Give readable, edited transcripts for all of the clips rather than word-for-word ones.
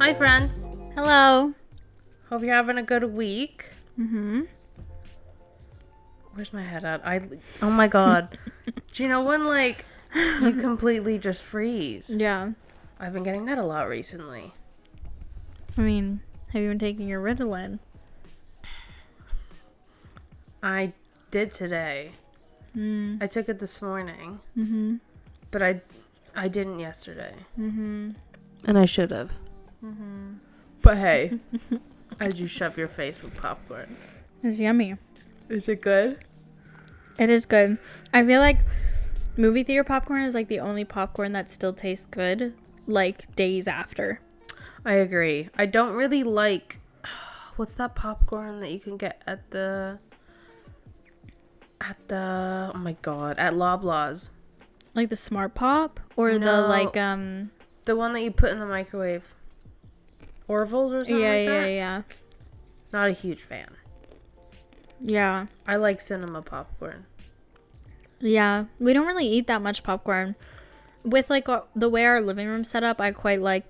Hi, friends. Hello. Hope you're having a good week. Mm-hmm. Where's my head at? Oh my god. Do you know when, like, you completely just freeze? Yeah. I've been getting that a lot recently. I mean, have you been taking your Ritalin? I did today. I took it this morning. Mm-hmm. But I didn't yesterday. Mm-hmm. And I should have. Mm-hmm. But hey, as you shove your face with popcorn. It's yummy. Is it good? It is good. I feel like movie theater popcorn is like the only popcorn that still tastes good, like days after. I agree. I don't really like... What's that popcorn that you can get at the... Oh my god, at Loblaws. Like the Smart Pop? Or No. the one that you put in the microwave. Orville's or something like that? Yeah. Not a huge fan. Yeah. I like cinema popcorn. Yeah. We don't really eat that much popcorn. With like the way our living room's set up, I quite like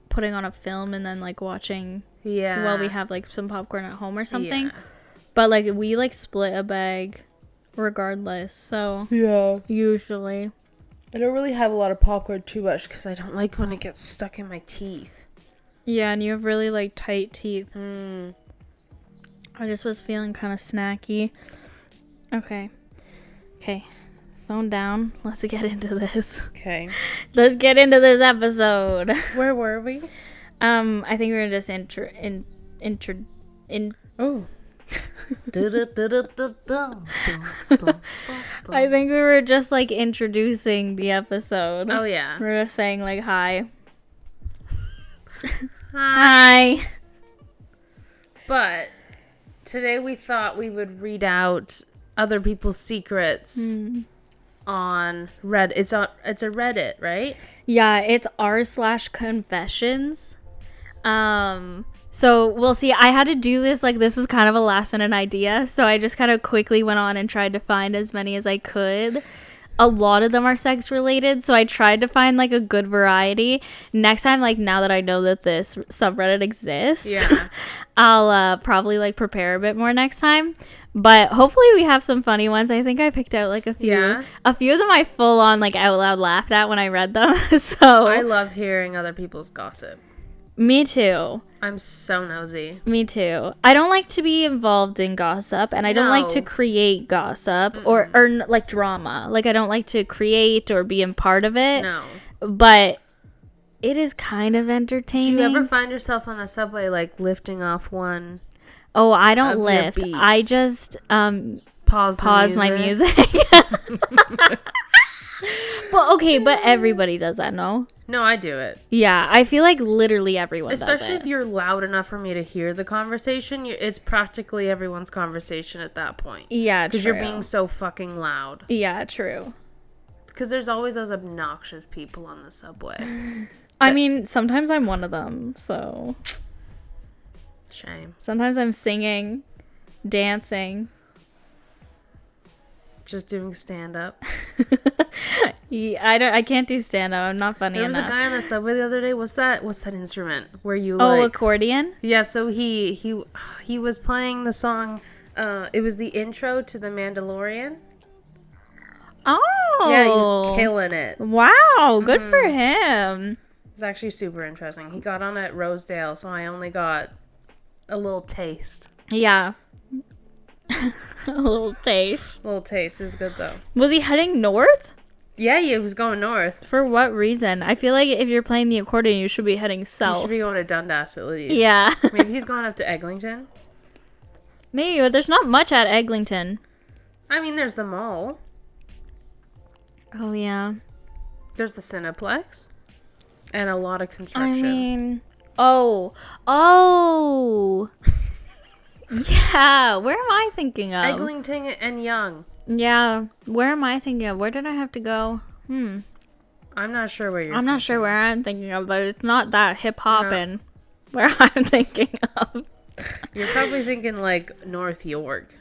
putting on a film and then like watching while we have like some popcorn at home or something. Yeah. But like we like split a bag regardless. So Yeah. usually. I don't really have a lot of popcorn too much because I don't like when it gets stuck in my teeth. Yeah, and you have really like tight teeth. I just was feeling kind of snacky. Okay. Phone down. Let's get into this. Okay. Let's get into this episode. Where were we? I think we were just Oh. I think we were just like introducing the episode. Oh, yeah. We're just saying like hi. Hi. But today we thought we would read out other people's secrets on Reddit. It's a Reddit, right? Yeah, it's r/confessions. So we'll see. I had to do this, like this was kind of a last minute idea. So I just kind of quickly went on and tried to find as many as I could. A lot of them are sex related. So I tried to find like a good variety. Next time, like now that I know that this subreddit exists, Yeah. I'll probably like prepare a bit more next time. But hopefully we have some funny ones. I think I picked out like a few. Yeah. A few of them I full on like out loud laughed at when I read them. So I love hearing other people's gossip. Me too. I'm so nosy. Me too. I don't like to be involved in gossip, and I don't like to No. create gossip or like drama. Like I don't like to create or be a part of it. No. But it is kind of Do entertaining. you ever find yourself on the subway like lifting off one? Oh, I don't of your lift. beats? I just Pause my music. But everybody does that, no? No, I do it. Yeah, I feel like literally everyone does Especially it. if you're loud enough for me to hear the conversation. It's practically everyone's conversation at that point. Yeah, Because you're being so fucking loud. Yeah, true. Because there's always those obnoxious people on the subway. I mean, sometimes I'm one of them, so... Shame. Sometimes I'm singing, dancing. Just doing stand-up. Yeah, I can't do stand-up. I'm not funny There was enough. a guy on the subway the other day. What's that instrument where you Oh, like... accordion? Yeah, so he was playing the song. It was the intro to The Mandalorian. Oh! Yeah, he was killing it. Wow, good for him. It's actually super interesting. He got on at Rosedale, so I only got a little taste. Yeah. A little taste. A little taste is good though. Was he heading north? Yeah, he was going north. For what reason? I feel like if you're playing the accordion, you should be heading He south. should be going to Dundas at least. Yeah. Maybe he's going up to Eglinton. Maybe, but there's not much at Eglinton. I mean, there's the mall. Oh, yeah. There's the Cineplex. And a lot of construction. I mean... Oh. Yeah, where am I thinking of? Eglinton and Young. Yeah, where am I thinking of? Where did I have to go? I'm not sure where you're I'm not sure where I'm thinking of, but it's not that hip-hoppin' where I'm thinking of. You're probably thinking like North York.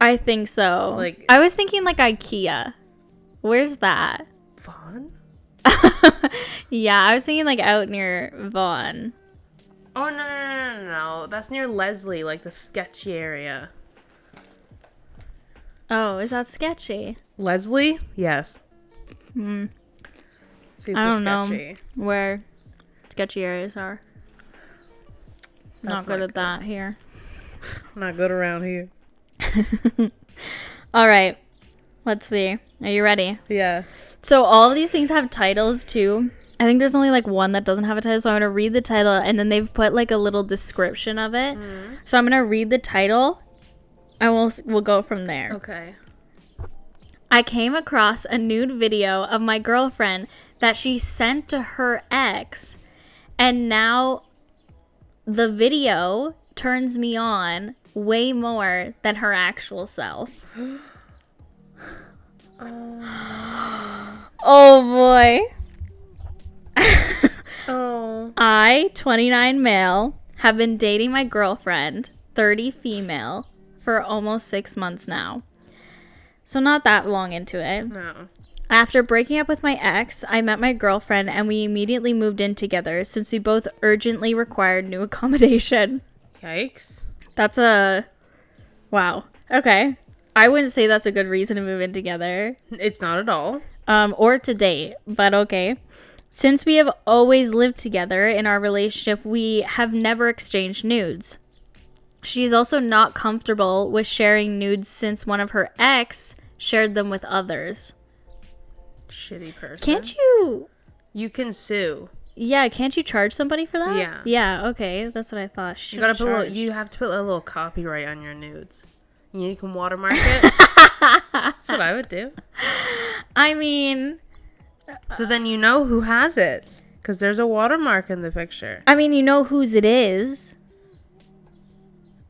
I think so. Like- I was thinking like IKEA. Where's that? Vaughn? Yeah, I was thinking like out near Vaughan. Oh, no. That's near Leslie, like the sketchy area. Oh, is that sketchy? Leslie? Yes. Super I don't sketchy. know where sketchy areas are. That's Not good at that here. Not good around here. All right. Let's see. Are you ready? Yeah. So all of these things have titles too. I think there's only like one that doesn't have a title, so I'm going to read the title and then they've put like a little description of it. So I'm going to read the title and we'll go from there. Okay. I came across a nude video of my girlfriend that she sent to her ex, and now the video turns me on way more than her actual self. Oh boy. Oh. I, 29 male, have been dating my girlfriend, 30 female, for almost 6 months now. So not that long into it. No. After breaking up with my ex, I met my girlfriend and we immediately moved in together since we both urgently required new accommodation. Yikes. That's a... Wow. Okay. I wouldn't say that's a good reason to move in together. It's not at all. Or to date, but okay. Since we have always lived together in our relationship, we have never exchanged nudes. She's also not comfortable with sharing nudes since one of her ex shared them with others. Shitty person. Can't you... You can sue. Yeah, can't you charge somebody for that? Yeah. Yeah, okay. That's what I thought. You gotta you have to put a little copyright on your nudes. You can watermark it. That's what I would do. I mean... So then you know who has it. Because there's a watermark in the picture. you know whose it is.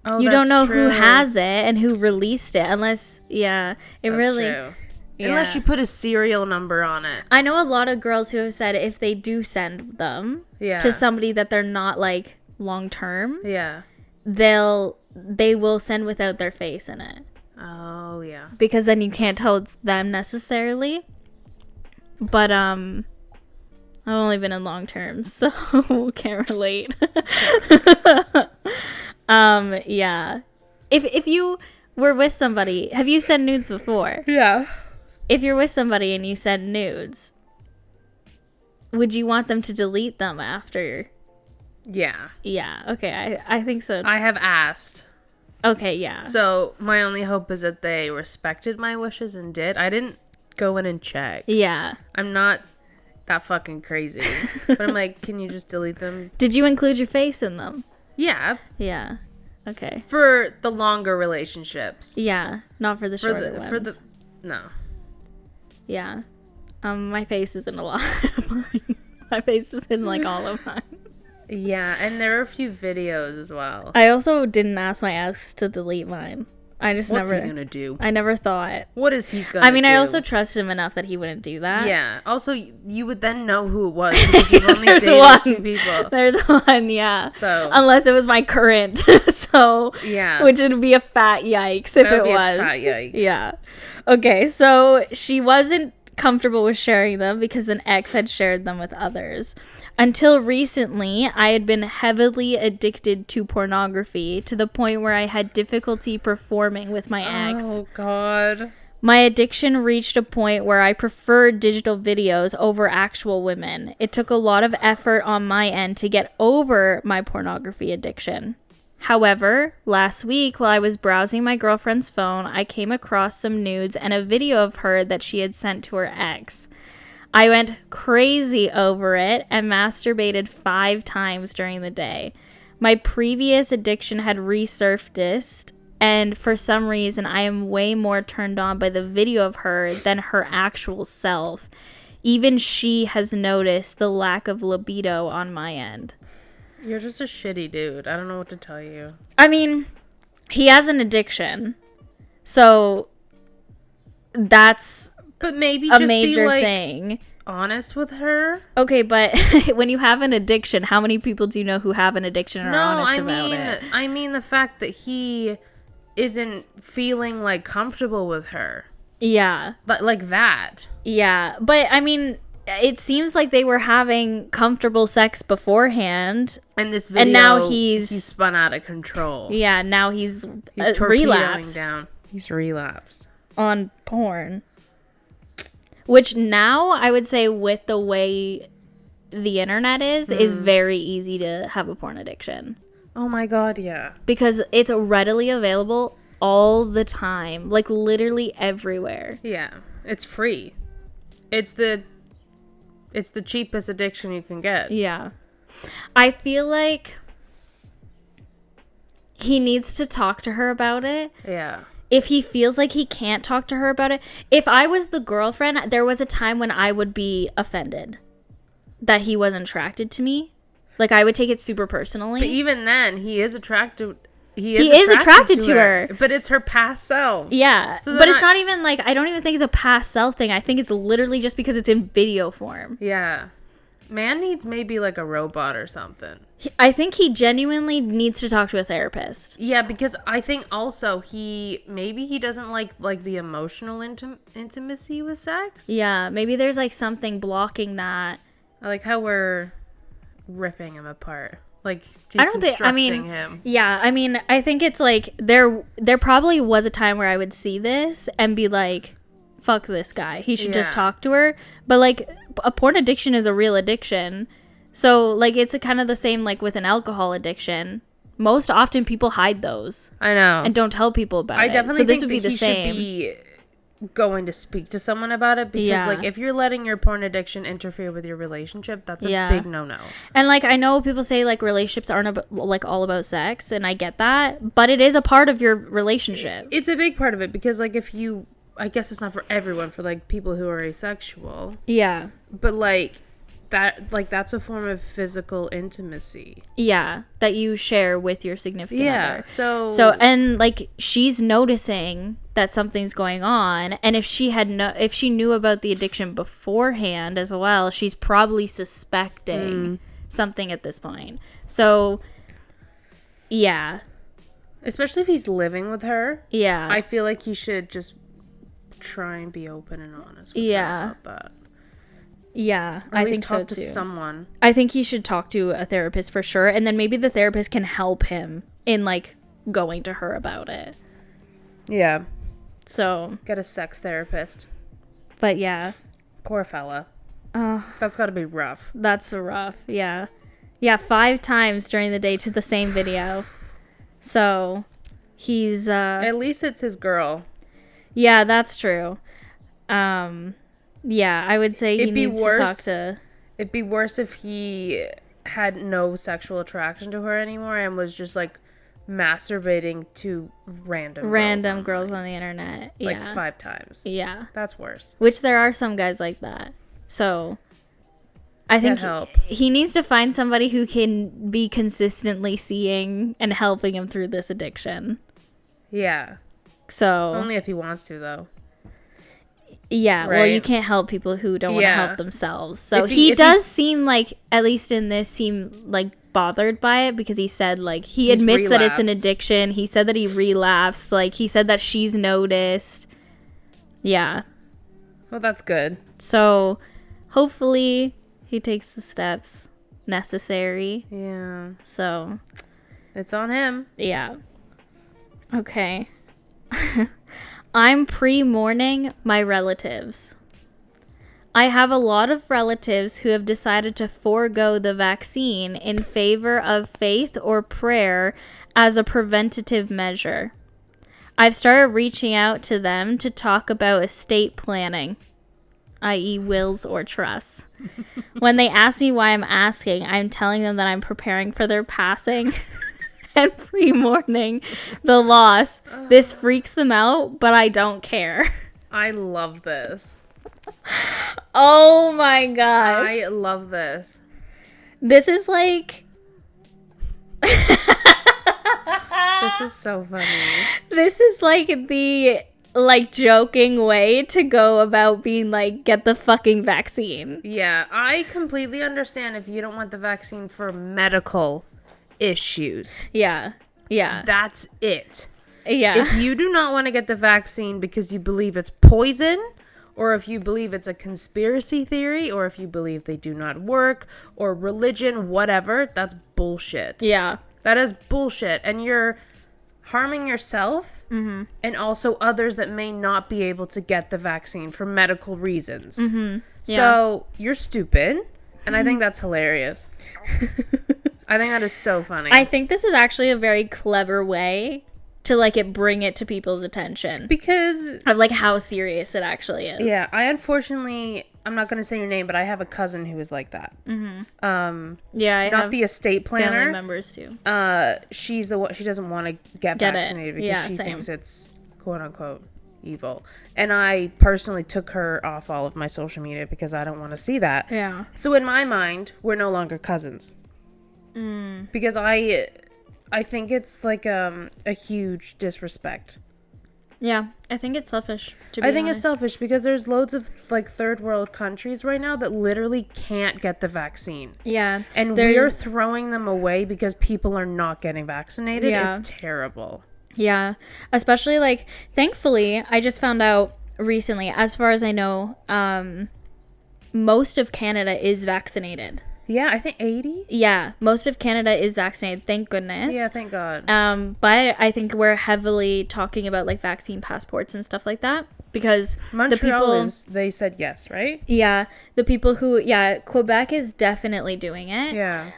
Oh, You that's don't know true. who has it and who released it unless... Yeah, it That's really... true. Yeah. Unless you put a serial number on it. I know a lot of girls who have said if they do send them Yeah. to somebody that they're not, like, long-term, Yeah. they will send without their face in it. Oh, yeah. Because then you can't tell it's them necessarily. But, I've only been in long term, so can't relate. Yeah. If you were with somebody, have you sent nudes before? Yeah. If you're with somebody and you send nudes, would you want them to delete them after? Yeah. Yeah, okay, I think so. I have asked. Okay, yeah. So my only hope is that they respected my wishes and did. I didn't go in and check. Yeah. I'm not that fucking crazy. But I'm like, can you just delete them? Did you include your face in them? Yeah. Yeah. Okay. For the longer relationships. Yeah, not for the shorter ones. No. Yeah. My face is in a lot of mine. My face is in, like, all of mine. Yeah, and there are a few videos as well. I also didn't ask my ex to delete mine. I just What's never... he gonna do? I never thought. What is he gonna do? I mean, I also trust him enough that he wouldn't do that. Yeah. Also, you would then know who it was because you've only There's dated one. 2 people. There's one, yeah. So... Unless it was my current. So... Yeah. Which would be a fat yikes if That would it be a was. fat yikes. Yeah. Okay, so she wasn't comfortable with sharing them because an ex had shared them with others. Until recently, I had been heavily addicted to pornography to the point where I had difficulty performing with my ex. Oh, God. My addiction reached a point where I preferred digital videos over actual women. It took a lot of effort on my end to get over my pornography addiction. However, last week while I was browsing my girlfriend's phone, I came across some nudes and a video of her that she had sent to her ex. I went crazy over it and masturbated 5 times during the day. My previous addiction had resurfaced, and for some reason I am way more turned on by the video of her than her actual self. Even she has noticed the lack of libido on my end. You're just a shitty dude. I don't know what to tell you. I mean, he has an addiction, so that's But maybe a just major be, like, thing. honest with her. Okay, but when you have an addiction, how many people do you know who have an addiction and are honest about it? I mean the fact that he isn't feeling, like, comfortable with her. Yeah. Like that. Yeah. But, I mean, it seems like they were having comfortable sex beforehand. And this video, and now he's spun out of control. Yeah, now he's relapsed. Down. He's relapsed on porn. Which now I would say, with the way the internet is very easy to have a porn addiction. Oh my God, yeah. Because it's readily available all the time, like literally everywhere. Yeah, it's free. It's the cheapest addiction you can get. Yeah. I feel like he needs to talk to her about it. Yeah. If he feels like he can't talk to her about it. If I was the girlfriend, there was a time when I would be offended that he wasn't attracted to me. Like, I would take it super personally. But even then, he is attracted. He is attracted to her. But it's her past self. Yeah. So but it's not even like, I don't even think it's a past self thing. I think it's literally just because it's in video form. Yeah. Man needs maybe like a robot or something. I think he genuinely needs to talk to a therapist. Yeah, because I think also he doesn't like the emotional intimacy with sex. Yeah, maybe there's like something blocking that. I like how we're ripping him apart. Like, deconstructing him. Yeah, I mean, I think it's like there probably was a time where I would see this and be like, fuck this guy. He should just talk to her. But like, a porn addiction is a real addiction. So like, it's kind of the same like with an alcohol addiction. Most often people hide those. I know. And don't tell people about it. I definitely think that he should be going to speak to someone about it, because like, if you're letting your porn addiction interfere with your relationship, that's a big no-no. And like, I know people say like relationships aren't like all about sex, and I get that, but it is a part of your relationship. It's a big part of it, because like, if you, I guess it's not for everyone, for like people who are asexual, but like that's a form of physical intimacy that you share with your significant other. So and like, she's noticing that something's going on, and if she knew about the addiction beforehand as well, she's probably suspecting something at this point. So especially if he's living with her, I feel like he should just try and be open and honest with her about that. Yeah, or at least I think talk so to too. Someone. I think he should talk to a therapist for sure, and then maybe the therapist can help him in like going to her about it. Yeah. So get a sex therapist. But yeah, poor fella. That's got to be rough. That's rough. Yeah. 5 times during the day to the same video. So he's at least it's his girl. Yeah, that's true. Yeah, I would say he needs to talk to... It'd be worse if he had no sexual attraction to her anymore and was just, like, masturbating to random girls on the internet. Like, 5 times. Yeah. That's worse. Which there are some guys like that. So, I think he needs to find somebody who can be consistently seeing and helping him through this addiction. Yeah. So... Only if he wants to, though. Yeah, right? Well, you can't help people who don't want to help themselves. So he does seem like, at least in this, seem like bothered by it, because he said like he admits that it's an addiction. He said that he relapsed. Like, he said that she's noticed. Yeah. Well, that's good. So hopefully he takes the steps necessary. Yeah. So it's on him. Yeah. Okay. I'm pre-mourning my relatives. I have a lot of relatives who have decided to forego the vaccine in favor of faith or prayer as a preventative measure. I've started reaching out to them to talk about estate planning, i.e. wills or trusts. When they ask me why I'm asking, I'm telling them that I'm preparing for their passing and pre-mourning the loss. This freaks them out, but I don't care. I love this. Oh my gosh. I love this. This is like... This is so funny. This is like the joking way to go about being like, get the fucking vaccine. Yeah, I completely understand if you don't want the vaccine for medical issues. Yeah. That's it. Yeah. If you do not want to get the vaccine because you believe it's poison or if you believe it's a conspiracy theory, or if you believe they do not work, or religion, whatever, that's bullshit. Yeah. That is bullshit. And you're harming yourself and also others that may not be able to get the vaccine for medical reasons. Yeah. So you're stupid. And I think that's hilarious. I think that is so funny. I think this is actually a very clever way to like bring it to people's attention. Because of like how serious it actually is. Yeah, I'm not going to say your name, but I have a cousin who is like that. Yeah, I not have the estate planner. family members too. She's the one, she doesn't want to get vaccinated because she same. thinks it's quote unquote evil. And I personally took her off all of my social media because I don't want to see that. Yeah. So in my mind, we're no longer cousins. Because I think it's like a huge disrespect. Yeah, I think it's selfish, to be I think honest. it's selfish because there's loads of like third world countries right now that literally can't get the vaccine. Yeah. And we're throwing them away because people are not getting vaccinated. Yeah. It's terrible. Yeah. Especially like, thankfully, I just found out recently, as far as I know, most of Canada is vaccinated. Yeah, I think 80. Yeah, most of Canada is vaccinated, thank goodness. Yeah, thank God. But I think we're heavily talking about like vaccine passports and stuff like that because Montreal they said yes, right? Yeah, the people who Quebec is definitely doing it. Yeah.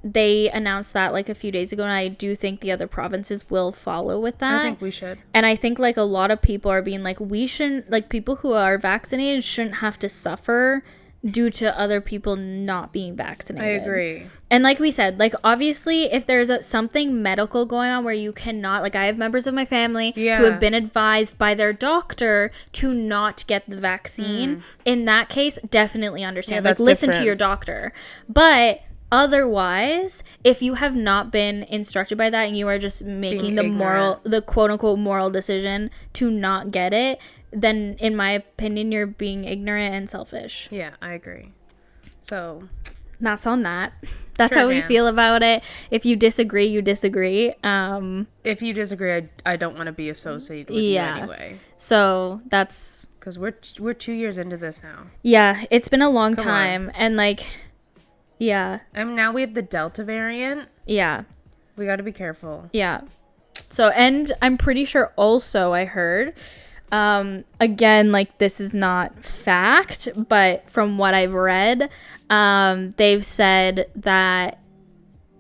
They announced that like a few days ago, and I do think the other provinces will follow with that. I think we should. And I think like a lot of people are being like, we shouldn't, like people who are vaccinated shouldn't have to suffer due to other people not being vaccinated. I agree. And like we said, like obviously if there's something medical going on where you cannot, like I have members of my family who have been advised by their doctor to not get the vaccine. In that case, definitely understand. Like listen to your doctor. But otherwise, if you have not been instructed by that and you are just making the quote unquote moral decision to not get it, then in my opinion you're being ignorant and selfish. Yeah, I agree. So that's on that. That's how we feel about it. If you disagree, you disagree. If you disagree, I don't want to be associated with you anyway. So that's because we're 2 years into this now. Yeah, it's been a long time, and like, yeah. And now we have the Delta variant. Yeah, we got to be careful. Yeah. So, and I'm pretty sure also I heard. Again, like this is not fact, but from what I've read, they've said that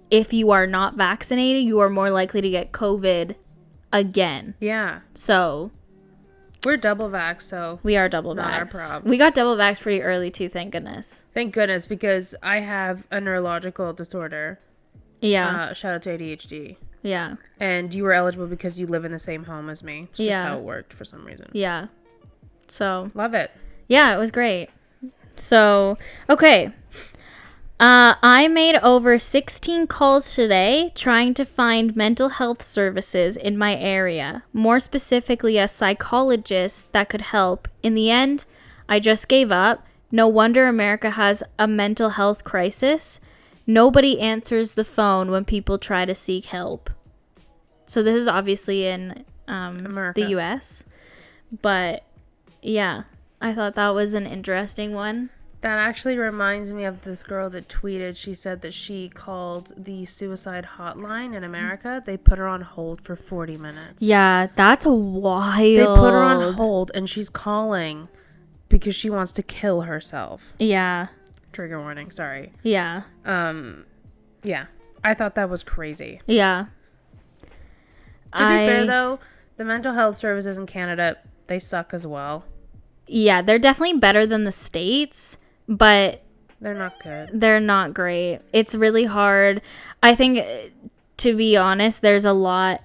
if you are not vaccinated, you are more likely to get COVID again. Yeah. So we're double vaxxed, so we are double not our vaxxed. problem. We got double vaxxed pretty early too, thank goodness. Thank goodness, because I have a neurological disorder. Yeah. Shout out to ADHD. Yeah. And you were eligible because you live in the same home as me. It's just how it worked for some reason. Yeah. So. Love it. Yeah, it was great. So, okay. I made over 16 calls today trying to find mental health services in my area. More specifically, a psychologist that could help. In the end, I just gave up. No wonder America has a mental health crisis. Nobody answers the phone when people try to seek help. So this is obviously in the US. But yeah, I thought that was an interesting one. That actually reminds me of this girl that tweeted. She said that she called the suicide hotline in America. They put her on hold for 40 minutes. Yeah, that's wild. They put her on hold and she's calling because she wants to kill herself. Yeah. Trigger warning, sorry. Yeah. Yeah. I thought that was crazy. Yeah. To be fair, though, the mental health services in Canada, they suck as well. Yeah, they're definitely better than the States, but they're not good. They're not great. It's really hard. I think, to be honest, there's a lot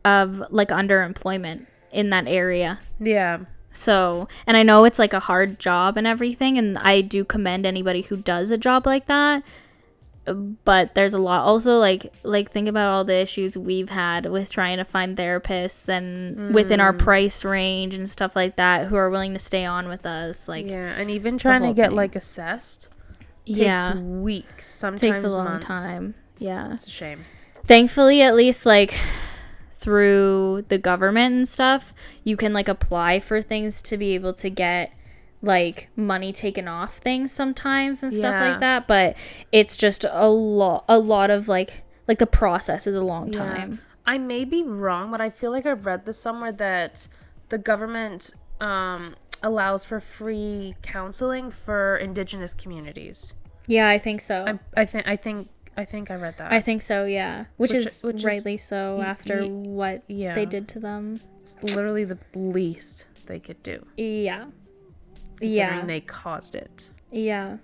of, like, underemployment in that area. Yeah. So, and I know it's like a hard job and everything, and I do commend anybody who does a job like that, but there's a lot also like think about all the issues we've had with trying to find therapists and within our price range and stuff like that who are willing to stay on with us, like, yeah, and even trying to get like assessed takes weeks, sometimes takes a long months. time. Yeah, it's a shame. Thankfully, at least like through the government and stuff, you can like apply for things to be able to get like money taken off things sometimes and stuff like that. But it's just a lot of like the process is a long time. I may be wrong, but I feel like I read this somewhere that the government allows for free counseling for indigenous communities. Yeah, I think so. I think I read that. I think so, yeah. Which is rightly so after what they did to them. It's literally the least they could do. Yeah. Considering they caused it. Yeah.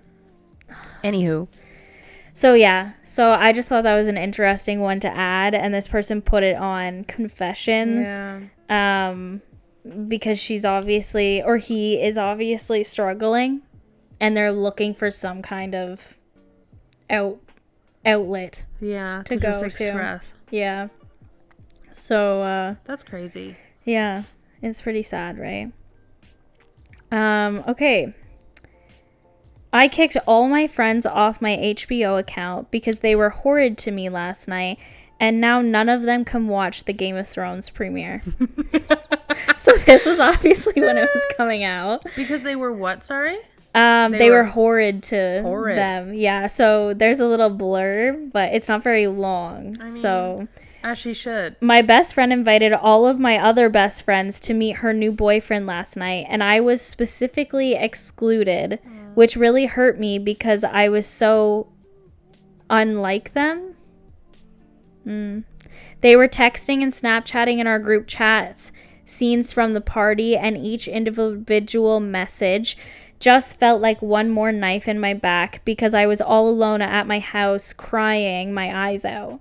Anywho. So, yeah. So, I just thought that was an interesting one to add. And this person put it on confessions. Yeah. Because she's obviously, or he is obviously struggling. And they're looking for some kind of outlet. Yeah. To go just express. To. Yeah. So, that's crazy. Yeah. It's pretty sad, right? Okay. I kicked all my friends off my HBO account because they were horrid to me last night, and now none of them can watch the Game of Thrones premiere. So this was obviously when it was coming out. Because they were what, sorry? They were horrid to them. Yeah, so there's a little blurb, but it's not very long. I mean, so as she should. My best friend invited all of my other best friends to meet her new boyfriend last night, and I was specifically excluded, which really hurt me because I was so unlike them. They were texting and Snapchatting in our group chats, scenes from the party, and each individual message just felt like one more knife in my back because I was all alone at my house crying my eyes out.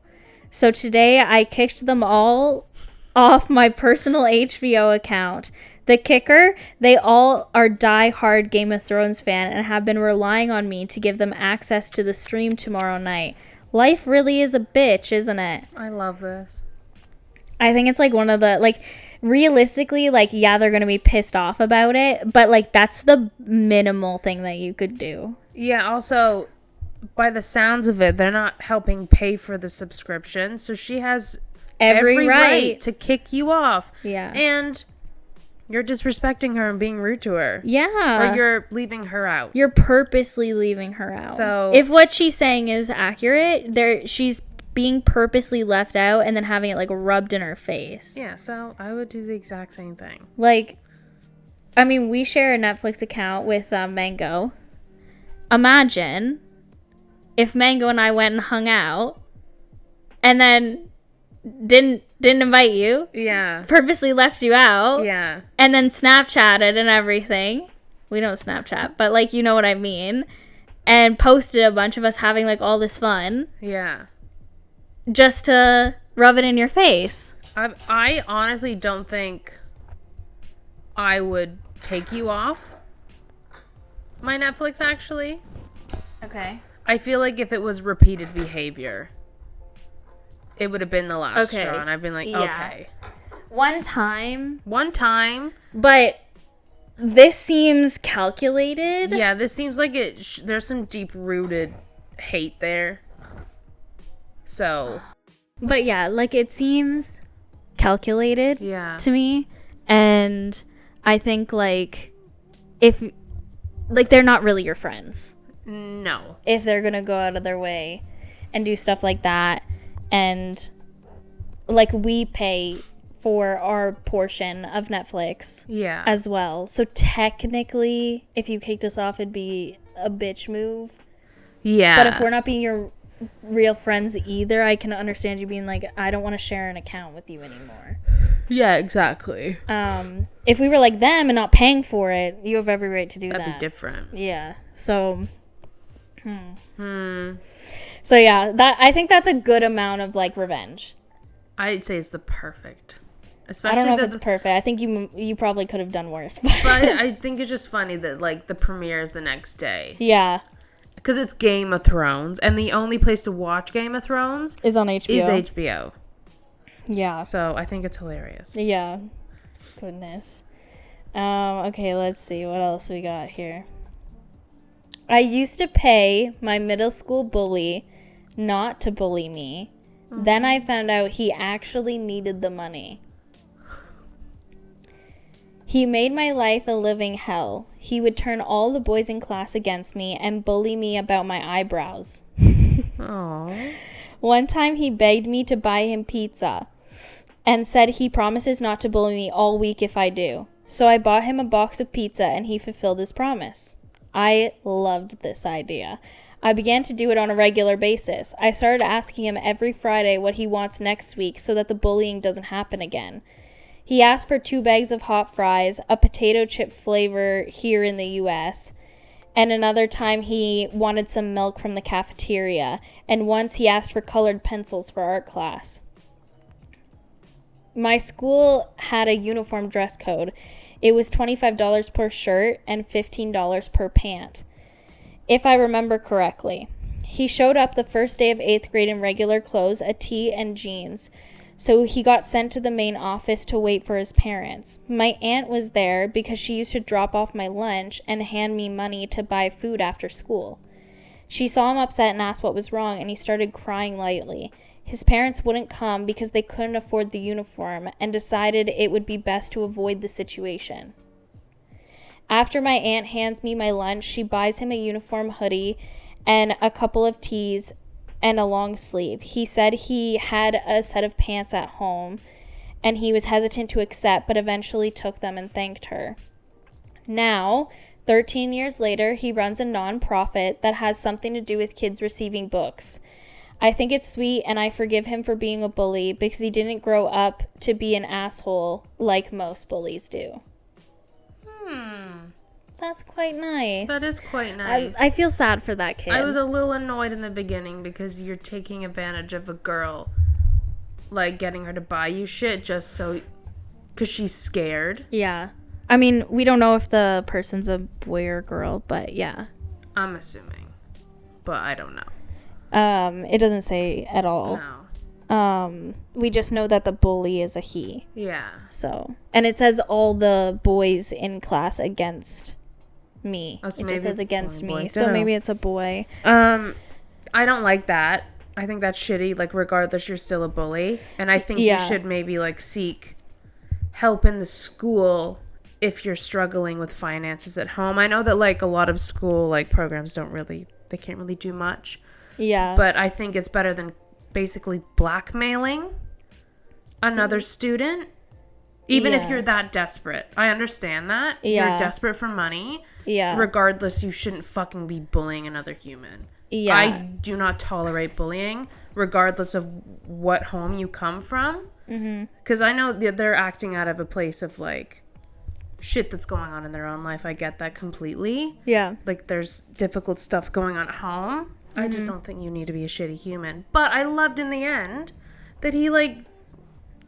So today I kicked them all off my personal HBO account. The kicker, they all are die-hard Game of Thrones fan and have been relying on me to give them access to the stream tomorrow night. Life really is a bitch, isn't it? I love this. I think it's like one of the, like, realistically, like, yeah, they're going to be pissed off about it, but like that's the minimal thing that you could do. Yeah, also, by the sounds of it, they're not helping pay for the subscription, so she has every right to kick you off. Yeah. And you're disrespecting her and being rude to her. Yeah. Or you're leaving her out. You're purposely leaving her out. So if what she's saying is accurate, she's being purposely left out and then having it like rubbed in her face. Yeah, so I would do the exact same thing. Like, I mean, we share a Netflix account with Mango. Imagine if Mango and I went and hung out and then didn't invite you. Yeah. Purposely left you out. Yeah. And then Snapchatted and everything. We don't Snapchat, but like, you know what I mean. And posted a bunch of us having like all this fun. Yeah. Just to rub it in your face. I honestly don't think I would take you off my Netflix, actually. Okay. I feel like if it was repeated behavior, it would have been the last straw, and I've been like, okay. One time. But this seems calculated. Yeah, this seems like there's some deep-rooted hate there. So. But yeah, like it seems calculated to me. And I think like if like they're not really your friends. No. If they're going to go out of their way and do stuff like that. And like we pay for our portion of Netflix as well. So technically, if you kicked us off, it'd be a bitch move. Yeah. But if we're not being your real friends either, I can understand you being like, I don't want to share an account with you anymore. Yeah, exactly. If we were like them and not paying for it, you have every right to do that. That'd be different. Yeah. So, So yeah, I think that's a good amount of like revenge. I'd say it's the perfect. Especially I don't know if it's perfect. I think you probably could have done worse. But I think it's just funny that like the premiere is the next day. Yeah. Because it's Game of Thrones, and the only place to watch Game of Thrones is on HBO. Is HBO. Yeah. So I think it's hilarious. Yeah. Goodness. Okay, let's see what else we got here. I used to pay my middle school bully not to bully me, Then I found out he actually needed the money. He made my life a living hell. He would turn all the boys in class against me and bully me about my eyebrows. Aww. One time he begged me to buy him pizza and said he promises not to bully me all week if I do. So I bought him a box of pizza and he fulfilled his promise. I loved this idea. I began to do it on a regular basis. I started asking him every Friday what he wants next week so that the bullying doesn't happen again. He asked for 2 bags of hot fries, a potato chip flavor here in the US, and another time he wanted some milk from the cafeteria, and once he asked for colored pencils for art class. My school had a uniform dress code. It was $25 per shirt and $15 per pant, if I remember correctly. He showed up the first day of 8th grade in regular clothes, a tee and jeans. So he got sent to the main office to wait for his parents. My aunt was there because she used to drop off my lunch and hand me money to buy food after school. She saw him upset and asked what was wrong, and he started crying lightly. His parents wouldn't come because they couldn't afford the uniform and decided it would be best to avoid the situation. After my aunt hands me my lunch, she buys him a uniform hoodie and a couple of tees and a long sleeve. He said he had a set of pants at home and he was hesitant to accept, but eventually took them and thanked her. Now, 13 years later, he runs a nonprofit that has something to do with kids receiving books. I think it's sweet and I forgive him for being a bully because he didn't grow up to be an asshole like most bullies do. That's quite nice. That is quite nice. I feel sad for that kid. I was a little annoyed in the beginning because you're taking advantage of a girl, like getting her to buy you shit just so, because she's scared. Yeah. I mean, we don't know if the person's a boy or girl, but yeah. I'm assuming, but I don't know. It doesn't say at all. No. We just know that the bully is a he. Yeah. So, and it says all the boys in class against me. Oh, so it just says against me. So Dunno. maybe it's a boy. I don't like that. I think that's shitty. Like, regardless, you're still a bully. And I think you should maybe, like, seek help in the school if you're struggling with finances at home. I know that, like, a lot of school, like, programs they can't really do much. Yeah. But I think it's better than basically blackmailing another student. Even if you're that desperate. I understand that. Yeah. You're desperate for money. Yeah. Regardless, you shouldn't fucking be bullying another human. Yeah. I do not tolerate bullying, regardless of what home you come from. Because I know they're acting out of a place of, like, shit that's going on in their own life. I get that completely. Yeah. Like, there's difficult stuff going on at home. I just don't think you need to be a shitty human. But I loved in the end that he, like,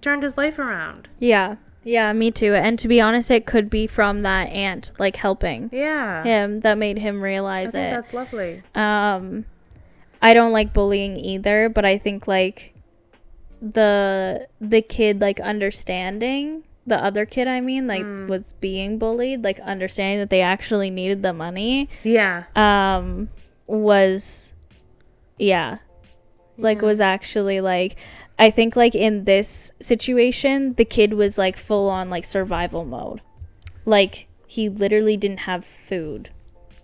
turned his life around. Yeah. Yeah, me too. And to be honest, it could be from that aunt, like, helping him that made him realize I think that's lovely. I don't like bullying either, but I think, like, the kid, like, understanding, the other kid, I mean, like, was being bullied, like, understanding that they actually needed the money. Yeah. Was, like, was actually, like, I think, like, in this situation, the kid was, like, full on, like, survival mode. Like, he literally didn't have food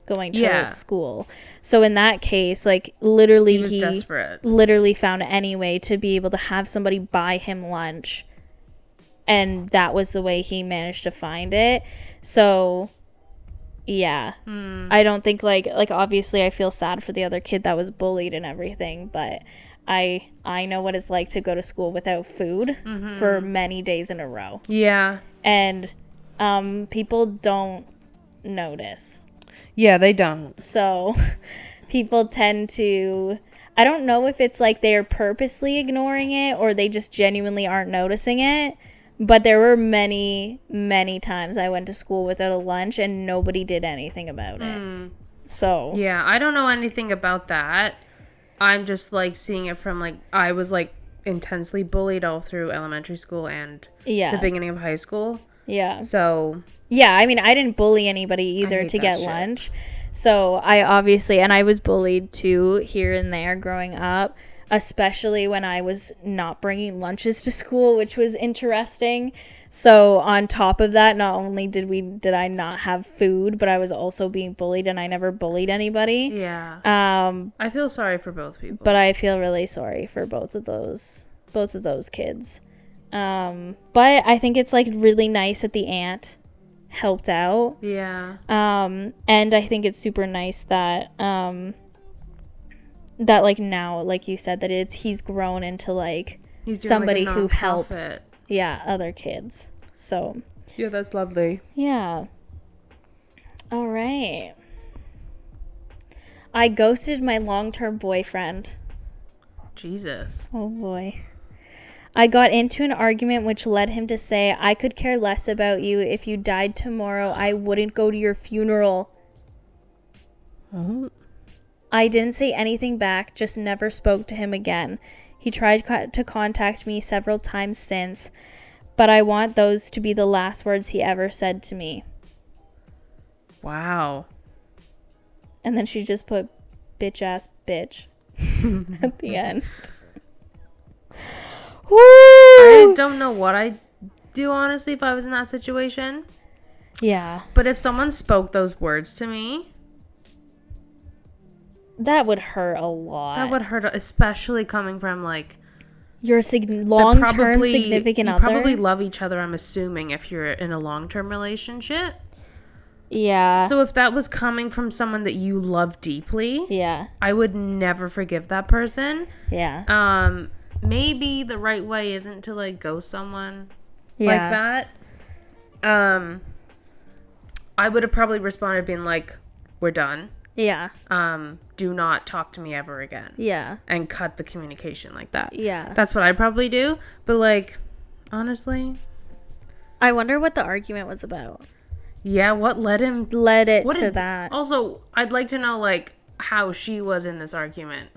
going to school. So in that case, like, literally he was desperate. Literally found any way to be able to have somebody buy him lunch. And that was the way he managed to find it. So, yeah. I don't think, like, obviously I feel sad for the other kid that was bullied and everything, but I know what it's like to go to school without food for many days in a row. Yeah. And people don't notice. Yeah, they don't. So people tend to, I don't know if it's like they're purposely ignoring it or they just genuinely aren't noticing it. But there were many, many times I went to school without a lunch and nobody did anything about it. So. Yeah, I don't know anything about that. I'm just, like, seeing it from, like, I was, like, intensely bullied all through elementary school and the beginning of high school. Yeah. So. Yeah, I mean, I didn't bully anybody either to get lunch. So I obviously, and I was bullied too here and there growing up. especially when I was not bringing lunches to school, which was interesting. So on top of that, not only did I not have food, but I was also being bullied, and I never bullied anybody. Yeah. I feel sorry for both people. But I feel really sorry for both of those kids. But I think it's like really nice that the aunt helped out. Yeah. And I think it's super nice that that like now, like you said, that he's grown into like somebody who helps other kids. So yeah, that's lovely. Yeah. All right. I ghosted my long-term boyfriend. Jesus. Oh boy. I got into an argument which led him to say, I could care less about you. If you died tomorrow, I wouldn't go to your funeral. I didn't say anything back, just never spoke to him again. He tried to contact me several times since, but I want those to be the last words he ever said to me. Wow. And then she just put bitch ass bitch at the end. Woo! I don't know what I'd do, honestly, if I was in that situation. Yeah. But if someone spoke those words to me, that would hurt a lot. That would hurt, especially coming from like your long-term significant other. You probably love each other, I'm assuming, if you're in a long-term relationship. Yeah. So if that was coming from someone that you love deeply, yeah, I would never forgive that person. Yeah. Maybe the right way isn't to like ghost someone like that. I would have probably responded being like, we're done. Yeah. Do not talk to me ever again. Yeah. And cut the communication like that. Yeah. That's what I'd probably do. But like, honestly, I wonder what the argument was about. Yeah, what led it to that? Also, I'd like to know like how she was in this argument.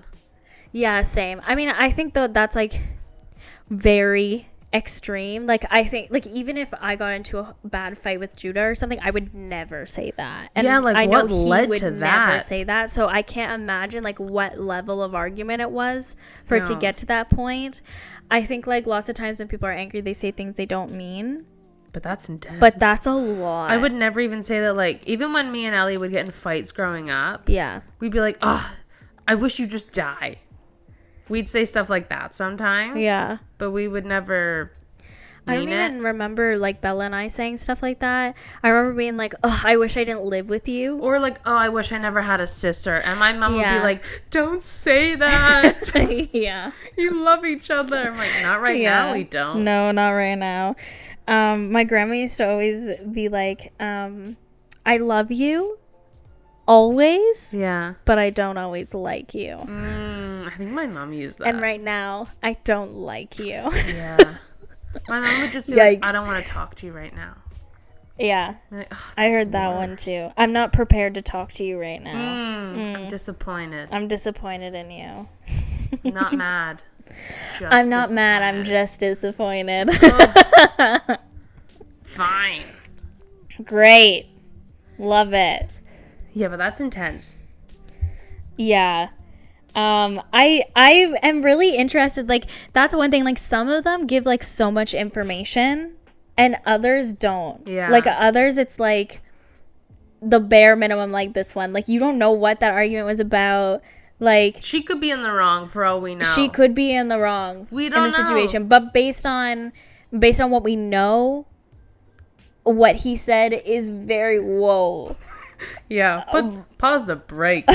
Yeah, same. I mean, I think that's like very extreme. Like, I think like even if I got into a bad fight with Judah or something, I would never say that. And yeah, like I know what led to that? Never say that. So I can't imagine like what level of argument it was for it to get to that point. I think like lots of times when people are angry, they say things they don't mean. But that's intense. But that's a lot. I would never even say that. Like, even when me and Ellie would get in fights growing up, yeah, we'd be like, oh, I wish you just die. We'd say stuff like that sometimes. Yeah. But we would never I don't even remember, like, Bella and I saying stuff like that. I remember being like, oh, I wish I didn't live with you. Or like, oh, I wish I never had a sister. And my mom would be like, don't say that. Yeah. You love each other. I'm like, not right now, we don't. No, not right now. My grandma used to always be like, I love you always. Yeah. But I don't always like you. I think my mom used that. And right now, I don't like you. Yeah. My mom would just be like, I don't want to talk to you right now. Yeah. Like, oh, I heard that one too. I'm not prepared to talk to you right now. I'm disappointed. I'm disappointed in you. Not mad. I'm not mad. I'm just disappointed. Oh. Fine. Great. Love it. Yeah, but that's intense. Yeah. I am really interested. Like, that's one thing. Like, some of them give like so much information, and others don't. Yeah. Like others, it's like the bare minimum. Like this one, like you don't know what that argument was about. Like, she could be in the wrong for all we know. She could be in the wrong. We don't know. Situation, but based on what we know, what he said is very whoa. Yeah, pause the break.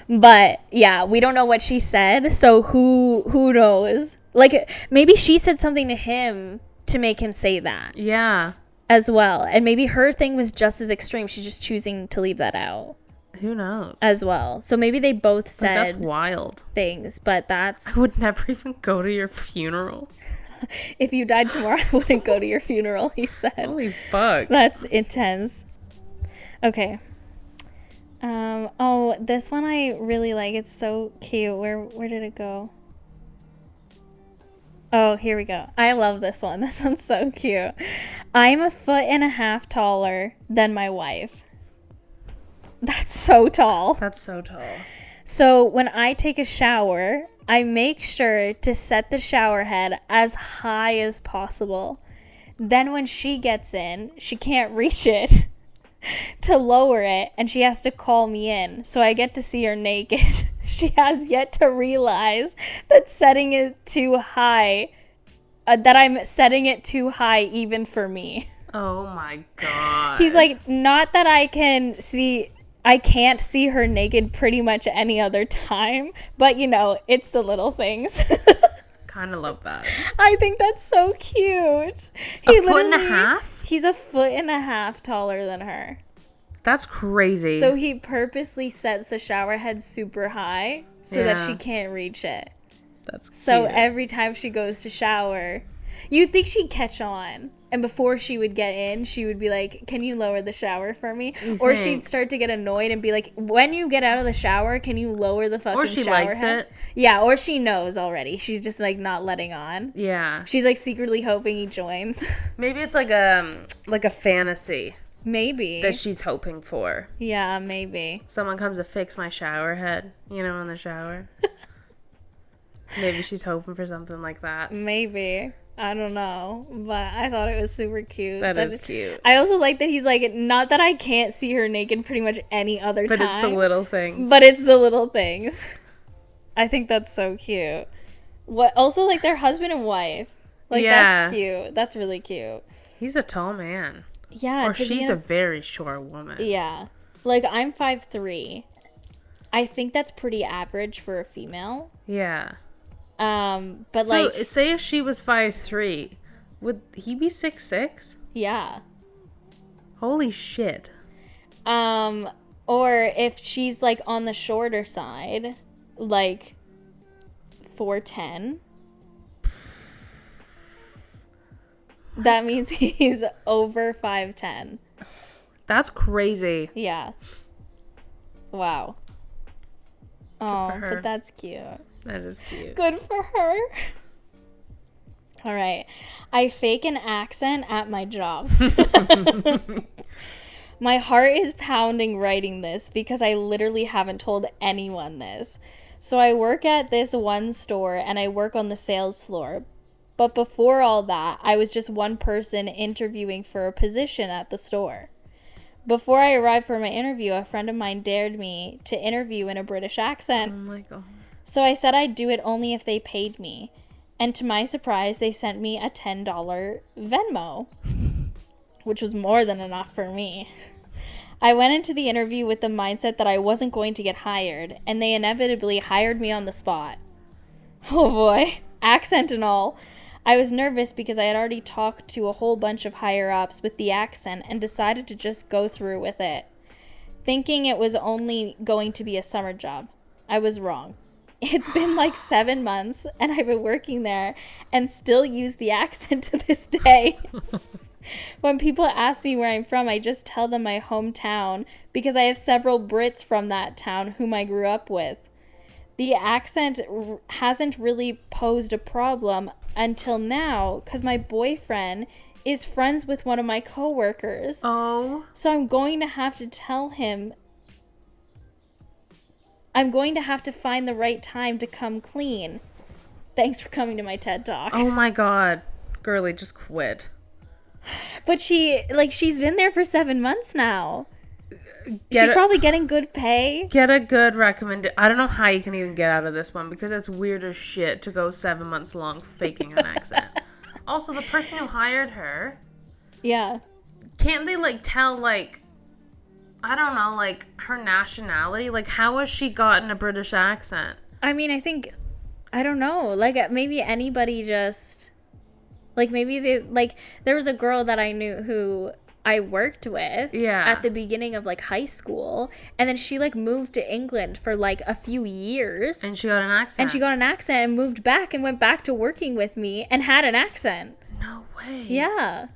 But yeah, we don't know what she said, so who knows? Like, maybe she said something to him to make him say that. Yeah. As well. And maybe her thing was just as extreme. She's just choosing to leave that out. Who knows? As well. So maybe they both said that's wild things, but that's... I would never even go to your funeral. If you died tomorrow, I wouldn't go to your funeral, he said. Holy fuck. That's intense. Okay. Oh, this one I really like. It's so cute. Where did it go? Oh, here we go. I love this one. This one's so cute. I'm 1.5 feet taller than my wife. That's so tall. That's so tall. So when I take a shower, I make sure to set the shower head as high as possible. Then when she gets in, she can't reach it to lower it, and she has to call me in, so I get to see her naked. She has yet to realize that setting it too high, that I'm setting it too high even for me. Oh my God. He's like, not that I can't see her naked pretty much any other time, but you know, it's the little things. Kind of love that. I think that's so cute. A foot and a half? He's a foot and a half taller than her. That's crazy. So he purposely sets the shower head super high so that she can't reach it. That's cute. So every time she goes to shower, you'd think she'd catch on. And before she would get in, she would be like, can you lower the shower for me? Or she'd start to get annoyed and be like, when you get out of the shower, can you lower the fucking shower head? Or she likes it. Yeah, or she knows already. She's just like not letting on. Yeah. She's like secretly hoping he joins. Maybe it's like a fantasy. Maybe. That she's hoping for. Yeah, maybe. Someone comes to fix my shower head, you know, in the shower. Maybe she's hoping for something like that. Maybe. I don't know, but I thought it was super cute. That is cute. I also like that he's like, not that I can't see her naked pretty much any other time. But it's the little things. But it's the little things. I think that's so cute. What also, like, they're husband and wife. Like, that's cute. That's really cute. He's a tall man. Yeah. Or she's a very short woman. Yeah. Like, I'm 5'3". I think that's pretty average for a female. Yeah. But so, say if she was 5'3", would he be 6'6"? Yeah. Holy shit. Or if she's like on the shorter side, like 4'10". That means he's over 5'10". That's crazy. Yeah. Wow. Oh, but that's cute. That is cute. Good for her. All right. I fake an accent at my job. My heart is pounding writing this because I literally haven't told anyone this. So I work at this one store and I work on the sales floor. But before all that, I was just one person interviewing for a position at the store. Before I arrived for my interview, a friend of mine dared me to interview in a British accent. Oh my God. So I said I'd do it only if they paid me. And to my surprise, they sent me a $10 Venmo, which was more than enough for me. I went into the interview with the mindset that I wasn't going to get hired, and they inevitably hired me on the spot. Oh boy, accent and all. I was nervous because I had already talked to a whole bunch of higher-ups with the accent and decided to just go through with it, thinking it was only going to be a summer job. I was wrong. It's been like 7 months, and I've been working there and still use the accent to this day. When people ask me where I'm from, I just tell them my hometown because I have several Brits from that town whom I grew up with. The accent hasn't really posed a problem until now because my boyfriend is friends with one of my coworkers. Oh. So I'm going to have to tell him. I'm going to have to find the right time to come clean. Thanks for coming to my TED Talk. Oh my God. Girlie, just quit. But she's been there for 7 months now. She's probably getting good pay. Get a good recommendation. I don't know how you can even get out of this one because it's weird as shit to go 7 months long faking an accent. Also, the person who hired her. Yeah. Can't they, like, tell, like, I don't know, like, her nationality? Like, how has she gotten a British accent? I mean, I don't know. Like, maybe anybody just, like, maybe there was a girl that I knew who I worked with at the beginning of, like, high school. And then she, like, moved to England for, like, a few years. And she got an accent. And moved back and went back to working with me and had an accent. No way. Yeah.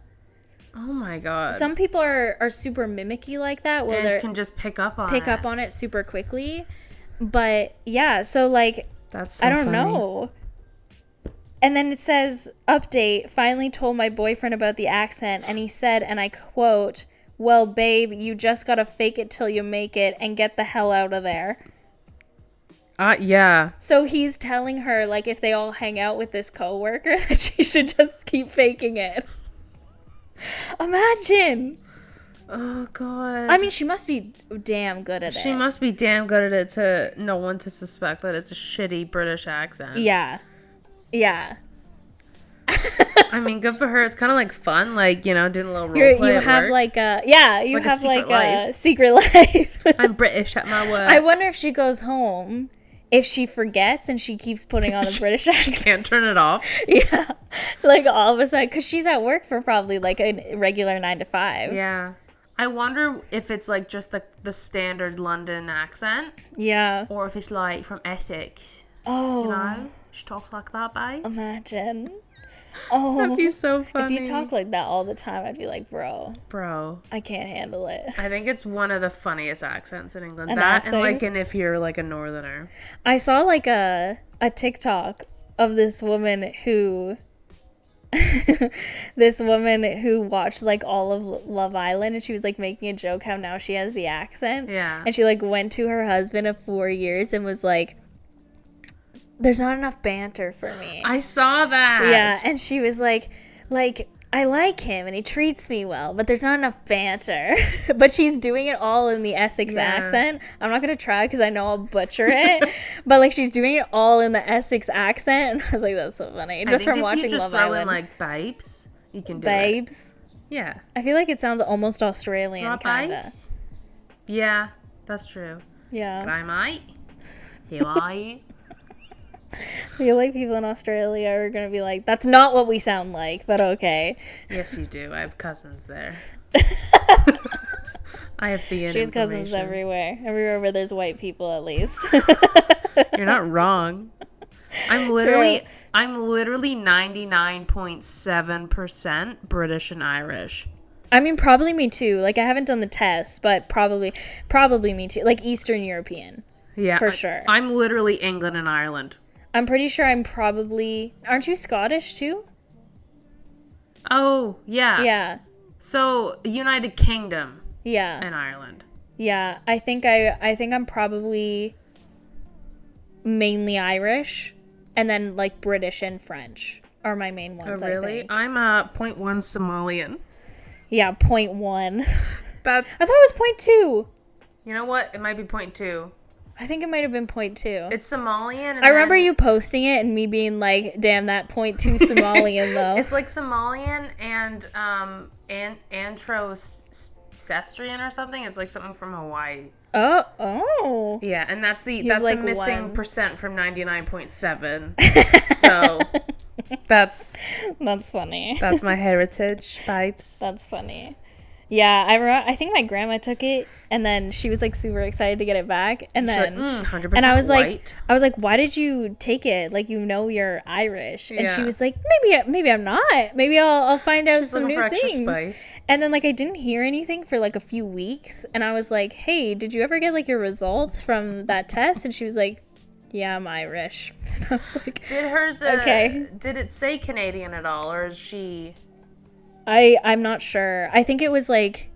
Oh my God. Some people are super mimicky like that. Where they can just pick up on it super quickly. But yeah, so like, that's so I don't funny. know. And then it says, update, finally told my boyfriend about the accent, and he said, and I quote, well, babe, you just gotta fake it till you make it and get the hell out of there. Yeah. So he's telling her, like, if they all hang out with this coworker, that she should just keep faking it. Imagine. Oh, God. I mean, she must be damn good at it. She must be damn good at it to no one to suspect that it's a shitty British accent. Yeah. Yeah. I mean, good for her. It's kind of like fun, like, you know, doing a little role play. You have work. like a, yeah, you Like a have secret like life. a secret life. I'm British at my work. I wonder if she goes home, if she forgets and she keeps putting on a British accent. Can't turn it off. Yeah. Like all of a sudden, because she's at work for probably like a regular 9 to 5. Yeah. I wonder if it's like just the standard London accent. Yeah. Or if it's like from Essex. Oh. You know? She talks like that, babes. Imagine. Oh. That'd be so funny. If you talk like that all the time, I'd be like, bro, I can't handle it. I think it's one of the funniest accents in England. An That accent? and like, and if you're like a northerner. I saw like a TikTok of this woman who watched like all of Love Island, and she was like making a joke how now she has the accent. Yeah. And she like went to her husband of 4 years and was like, there's not enough banter for me. I saw that. Yeah, and she was like I like him and he treats me well, but there's not enough banter. But she's doing it all in the Essex accent. I'm not gonna try because I know I'll butcher it. But like she's doing it all in the Essex accent, and I was like, that's so funny. Just from watching if you just Love throw Island. in like babes, you can do Babes. it. Yeah. I feel like it sounds almost Australian, Not kind of. babes? Yeah, that's true. Yeah. G'day, mate. How are you? I feel like people in Australia are gonna be like, that's not what we sound like, but okay. Yes, you do. I have cousins there. I have the She has cousins everywhere. Everywhere where there's white people, at least. You're not wrong. I'm literally 99.7% British and Irish. I mean, probably me too. Like, I haven't done the test, but probably me too. Like, Eastern European. Yeah. For sure. I'm literally England and Ireland. I'm pretty sure I'm probably... Aren't you Scottish too? Oh, yeah. Yeah. So, United Kingdom Yeah. and Ireland. Yeah. I think I'm probably mainly Irish, and then, like, British and French are my main ones, Oh, really? I think. I'm 0.1 Somalian. Yeah, 0.1. That's... I thought it was 0.2. You know what? It might be 0.2. I think it might have been 0.2. It's Somalian. And I remember you posting it and me being like, damn, that 0.2 Somalian, though. It's like Somalian and Antrocestrian or something. It's like something from Hawaii. Oh. Yeah, and that's the like missing 1% percent from 99.7. So that's funny. That's my heritage, pipes. That's funny. Yeah, I think my grandma took it, and then she was like super excited to get it back, and then 100% and I was white. like, why did you take it? Like, you know, you're Irish, and she Yeah. was like, maybe I'm not. Maybe I'll find out She's some looking new for extra things. spice. And then like I didn't hear anything for like a few weeks, and I was like, hey, did you ever get like your results from that test? And she was like, yeah, I'm Irish. And I was like, Did hers? Okay. Did it say Canadian at all, or is she? I'm not sure. I think it was like,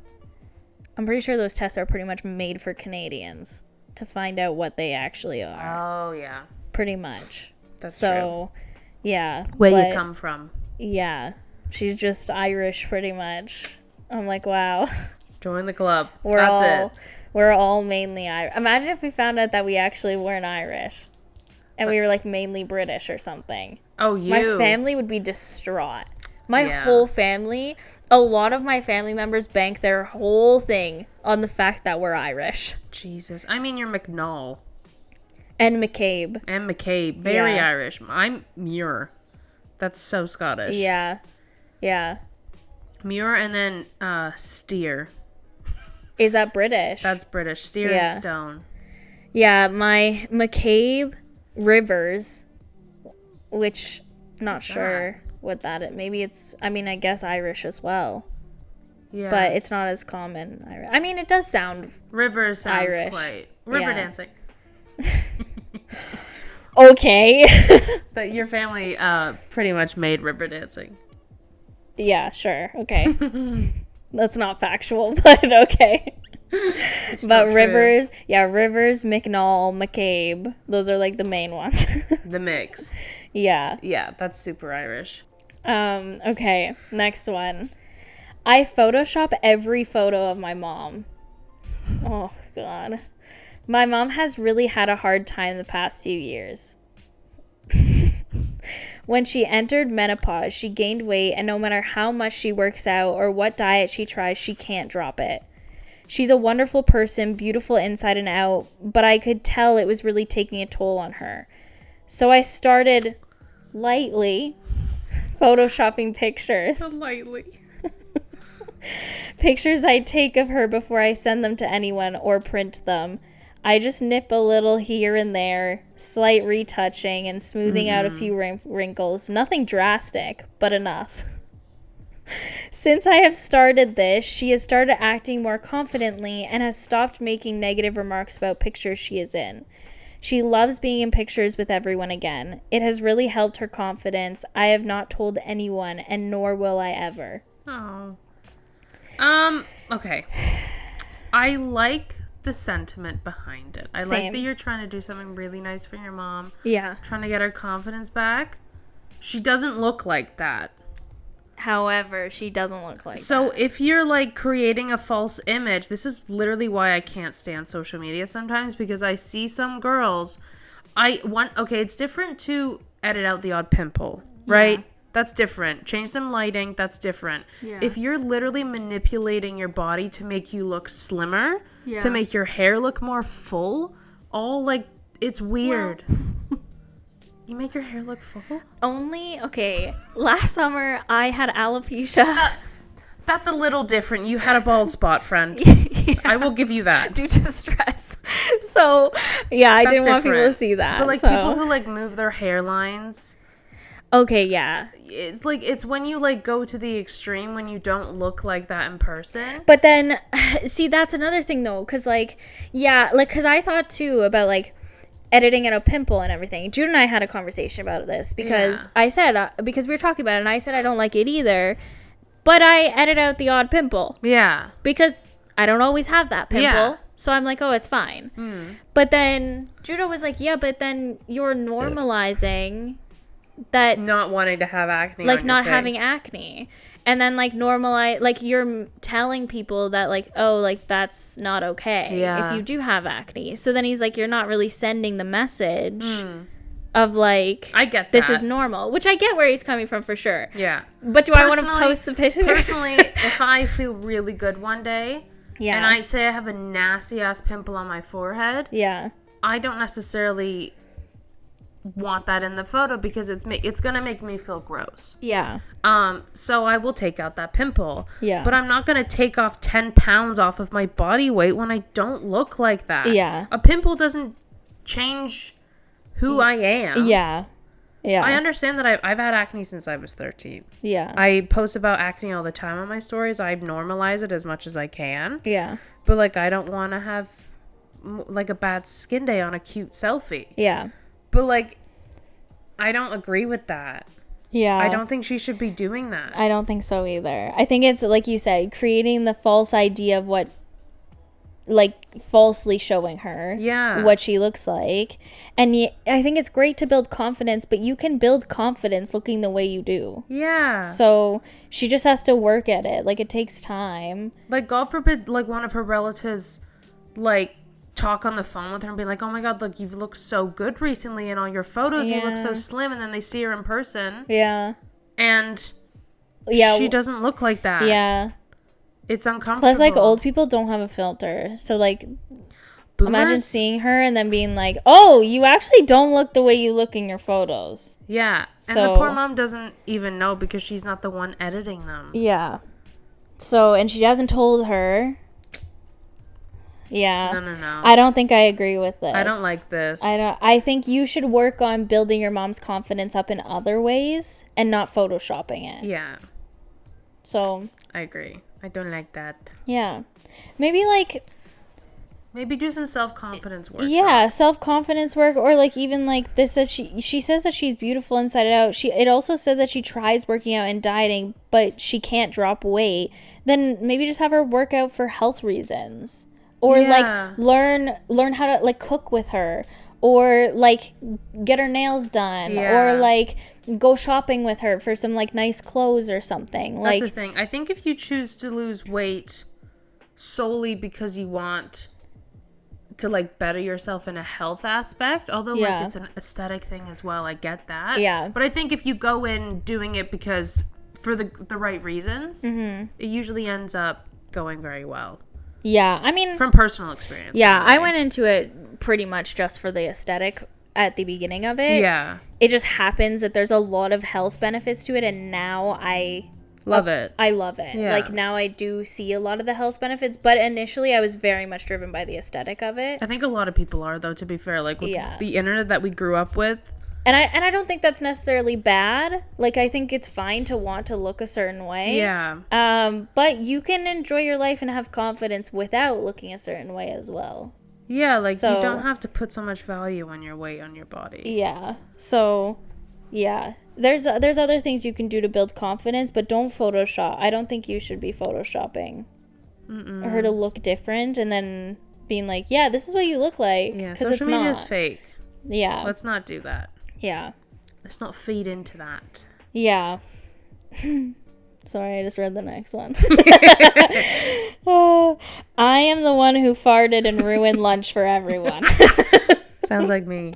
I'm pretty sure those tests are pretty much made for Canadians to find out what they actually are. Oh yeah, Pretty much. that's So, yeah. true. Where but, you come from? Yeah. She's just Irish pretty much. I'm like, wow. Join the club. We're all mainly Irish. Imagine if we found out that we actually weren't Irish. And we were like mainly British or something. Oh, you. My family would be distraught. My Yeah. whole family, a lot of my family members bank their whole thing on the fact that we're Irish. Jesus. I mean, you're McNall. And McCabe. And McCabe. Very Yeah. Irish. I'm Muir. That's so Scottish. Yeah. Yeah. Muir and then Steer. Is that British? That's British. Steer Yeah. and Stone. Yeah, my McCabe Rivers, which not What's sure what that is. Maybe it's, I mean, I guess Irish as well, Yeah. but it's not as common. I mean, it does sound River sounds Irish. quite. River Yeah. dancing. okay. But your family pretty much made river dancing. Yeah, sure. Okay. That's not factual, but okay. But Rivers, Rivers, McNall, McCabe, those are like the main ones. The mix. Yeah. Yeah, that's super Irish. Okay, next one. I Photoshop every photo of my mom. Oh, God. My mom has really had a hard time the past few years. When she entered menopause, she gained weight, and no matter how much she works out or what diet she tries, she can't drop it. She's a wonderful person, beautiful inside and out, but I could tell it was really taking a toll on her. So I started lightly photoshopping pictures. Lightly. Pictures I take of her before I send them to anyone or print them. I just nip a little here and there, slight retouching and smoothing out a few wrinkles. Nothing drastic, but enough. Since I have started this, she has started acting more confidently and has stopped making negative remarks about pictures she is in. She loves being in pictures with everyone again. It has really helped her confidence. I have not told anyone, and nor will I ever. Oh. Okay. I like the sentiment behind it. I like that you're trying to do something really nice for your mom. Yeah. Trying to get her confidence back. She doesn't look like that. However, she doesn't look like so that. If you're like creating a false image, this is literally why I can't stand social media sometimes, because I see some girls, it's different to edit out the odd pimple, right? Yeah. That's different. Change some lighting, that's different. Yeah. If you're literally manipulating your body to make you look slimmer, to make your hair look more full, it's weird. Well, you make your hair look full? Okay. Last summer, I had alopecia. That's a little different. You had a bald spot, friend. Yeah. I will give you that. Due to stress. So, yeah, I didn't want people to see that. But, people who, move their hairlines. Okay, yeah. It's when you, go to the extreme when you don't look like that in person. But then, see, that's another thing, though. Because, because I thought, too, about, editing out a pimple and everything. Jude and I had a conversation about this because I said, because we were talking about it, and I said I don't like it either, but I edit out the odd pimple. Yeah. Because I don't always have that pimple. Yeah. So I'm like, oh, it's fine. Mm. But then Judah was like, yeah, but then you're normalizing that. Not wanting to have acne. Not having acne. And then, normalize, you're telling people that, that's not okay if you do have acne. So then he's like, you're not really sending the message of, I get this is normal. Which I get where he's coming from for sure. Yeah. But do I want to post the picture? Personally, if I feel really good one day, and I say I have a nasty-ass pimple on my forehead, I don't necessarily want that in the photo because it's gonna make me feel gross. Yeah. So I will take out that pimple. Yeah. But I'm not gonna take off 10 pounds off of my body weight when I don't look like that. Yeah. A pimple doesn't change who I am. Yeah. Yeah. I understand that I've had acne since I was 13. Yeah. I post about acne all the time on my stories. I normalize it as much as I can. Yeah. But I don't want to have a bad skin day on a cute selfie. Yeah. But, I don't agree with that. Yeah. I don't think she should be doing that. I don't think so either. I think it's, like you said, creating the false idea of what, falsely showing her what she looks like. And I think it's great to build confidence, but you can build confidence looking the way you do. Yeah. So she just has to work at it. It takes time. God forbid, one of her relatives, talk on the phone with her and be like, oh my god, look, you've looked so good recently in all your photos. You look so slim. And then they see her in person. Yeah. And she doesn't look like that. Yeah. It's uncomfortable. Plus, old people don't have a filter. So, imagine seeing her and then being like, oh, you actually don't look the way you look in your photos. Yeah. And the poor mom doesn't even know because she's not the one editing them. Yeah. So, and she hasn't told her. Yeah. No. I don't think I agree with this. I don't like this. I think you should work on building your mom's confidence up in other ways and not photoshopping it. Yeah. So. I agree. I don't like that. Yeah. Maybe do some self-confidence work. Yeah, self-confidence work, or even this says she says that she's beautiful inside and out. It also said that she tries working out and dieting, but she can't drop weight. Then maybe just have her work out for health reasons. or like learn how to like cook with her, or like get her nails done, or like go shopping with her for some like nice clothes or something. That's the thing. I think if you choose to lose weight solely because you want to like better yourself in a health aspect, although like it's an aesthetic thing as well, I get that. Yeah. But I think if you go in doing it because for the right reasons, it usually ends up going very well. Yeah, I mean, from personal experience. Yeah, anyway. I went into it pretty much just for the aesthetic at the beginning of it. Yeah. It just happens that there's a lot of health benefits to it, and now I love it. I love it. Yeah. Like, now I do see a lot of the health benefits, but initially I was very much driven by the aesthetic of it. I think a lot of people are, though, to be fair. Like, with the internet that we grew up with. And I don't think that's necessarily bad. Like, I think it's fine to want to look a certain way. Yeah. But you can enjoy your life and have confidence without looking a certain way as well. Yeah, like, you don't have to put so much value on your weight on your body. Yeah. So, yeah. There's other things you can do to build confidence, but don't Photoshop. I don't think you should be Photoshopping her to look different and then being like, yeah, this is what you look like. Yeah, social media is fake. Yeah. Let's not do that. Yeah. Let's not feed into that. Yeah. Sorry, I just read the next one. I am the one who farted and ruined lunch for everyone. Sounds like me.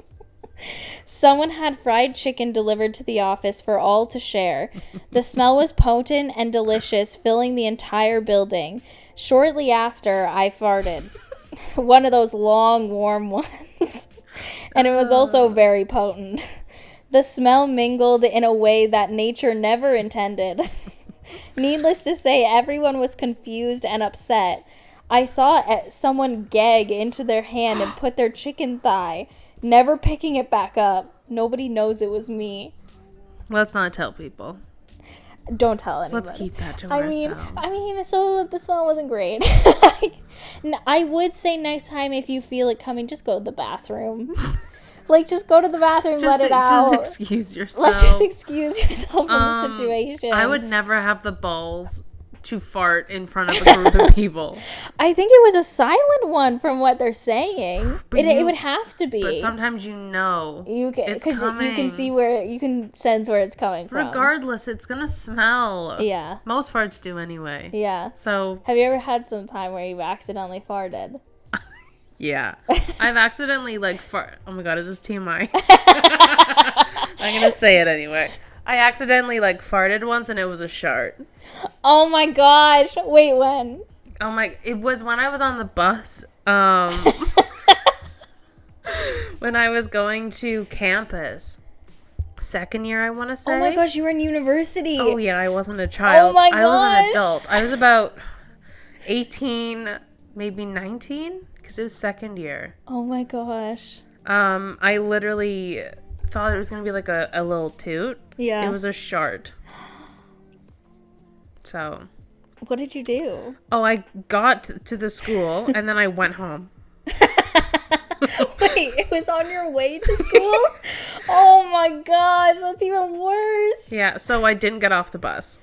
Someone had fried chicken delivered to the office for all to share. The smell was potent and delicious, filling the entire building. Shortly after, I farted. One of those long, warm ones. And it was also very potent. The smell mingled in a way that nature never intended. Needless to say, everyone was confused and upset. I saw someone gag into their hand and put their chicken thigh, never picking it back up. Nobody knows it was me. Let's not tell people. Don't tell anyone. Let's keep that to ourselves. I mean, so the smell wasn't great. I would say next time if you feel it coming, just go to the bathroom. Like, just go to the bathroom, let it out. Just excuse yourself. Like, just excuse yourself from the situation. I would never have the balls to fart in front of a group of people. I think it was a silent one from what they're saying. It would have to be. But sometimes it's coming. You can see you can sense where it's coming from. Regardless, it's going to smell. Yeah. Most farts do anyway. Yeah. So. Have you ever had some time where you've accidentally farted? Yeah. I've accidentally, oh my God, is this TMI? I'm going to say it anyway. I accidentally, farted once, and it was a shart. Oh, my gosh. Wait, when? It was when I was on the bus. When I was going to campus. Second year, I want to say. Oh, my gosh, you were in university. Oh, yeah, I wasn't a child. Oh, my gosh. I was an adult. I was about 18, maybe 19, because it was second year. Oh, my gosh. I literally thought it was going to be like a little toot. Yeah. It was a shart. So. What did you do? Oh, I got to the school and then I went home. Wait, it was on your way to school? Oh my gosh, that's even worse. Yeah, so I didn't get off the bus.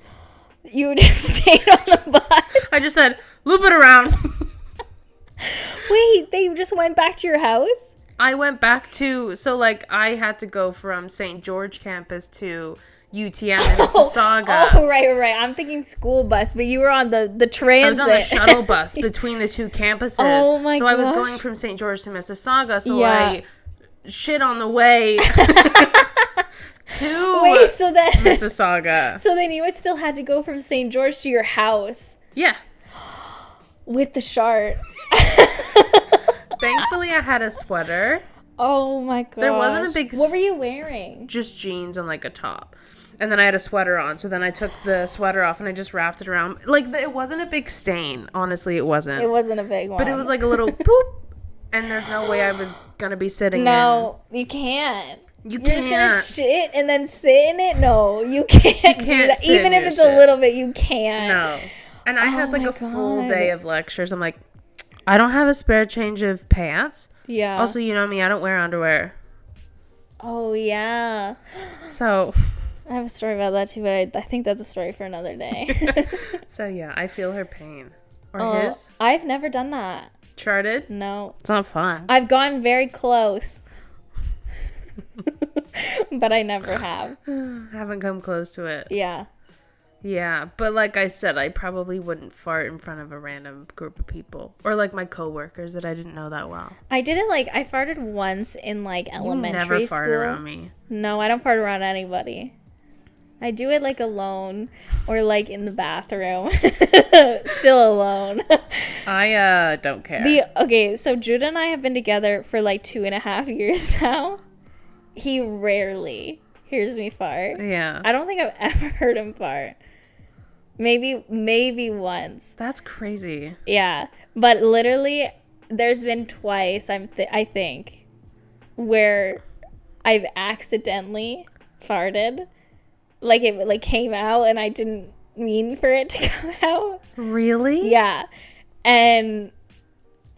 You just stayed on the bus? I just said, loop it around. Wait, they just went back to your house? I went back to, I had to go from St. George campus to UTM in Mississauga. Oh, right. I'm thinking school bus, but you were on the transit. I was on the shuttle bus between the two campuses. Oh, my gosh. I was going from St. George to Mississauga, so I shit on the way to Mississauga. So then you would still had to go from St. George to your house. Yeah. With the shart. Thankfully, I had a sweater. Oh, my God. There wasn't a big... What were you wearing? Just jeans and, a top. And then I had a sweater on. So then I took the sweater off and I just wrapped it around. It wasn't a big stain. Honestly, it wasn't. It wasn't a big one. But it was a little boop. And there's no way I was going to be sitting in. No, you can't. You're just going to shit and then sit in it? No, you can't do that. Even if it's a little bit, you can't. No. And I had a full day of lectures. I'm like, I don't have a spare change of pants. Yeah. Also, you know me, I don't wear underwear. Oh, yeah. So. I have a story about that too, but I think that's a story for another day. So, yeah, I feel her pain. Or his. I've never done that. Charted? No. It's not fun. I've gone very close. But I never have. Haven't come close to it. Yeah. Yeah, but like I said, I probably wouldn't fart in front of a random group of people. Or like my coworkers that I didn't know that well. I did it like, I farted once in like elementary school. You never fart around me. No, I don't fart around anybody. I do it like alone or like in the bathroom. Still alone. I don't care. Okay, so Judah and I have been together for like 2.5 years now. He rarely hears me fart. Yeah. I don't think I've ever heard him fart. Maybe once. That's crazy. Yeah, but literally, there's been twice I think where I've accidentally farted, like it like came out and I didn't mean for it to come out. Really? Yeah, and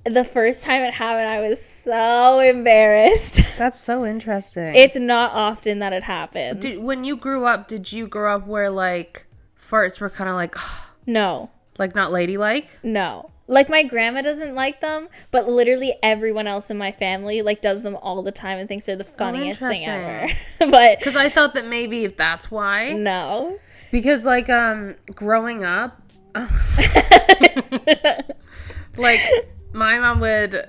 the first time it happened, I was so embarrassed. That's so interesting. It's not often that it happens. When you grew up, did you grow up where like farts were kind of like no, like not ladylike? No. Like my grandma doesn't like them, but literally everyone else in my family like does them all the time and thinks they're the funniest thing ever. But because I thought that maybe if that's why. No. Because like growing up, like my mom would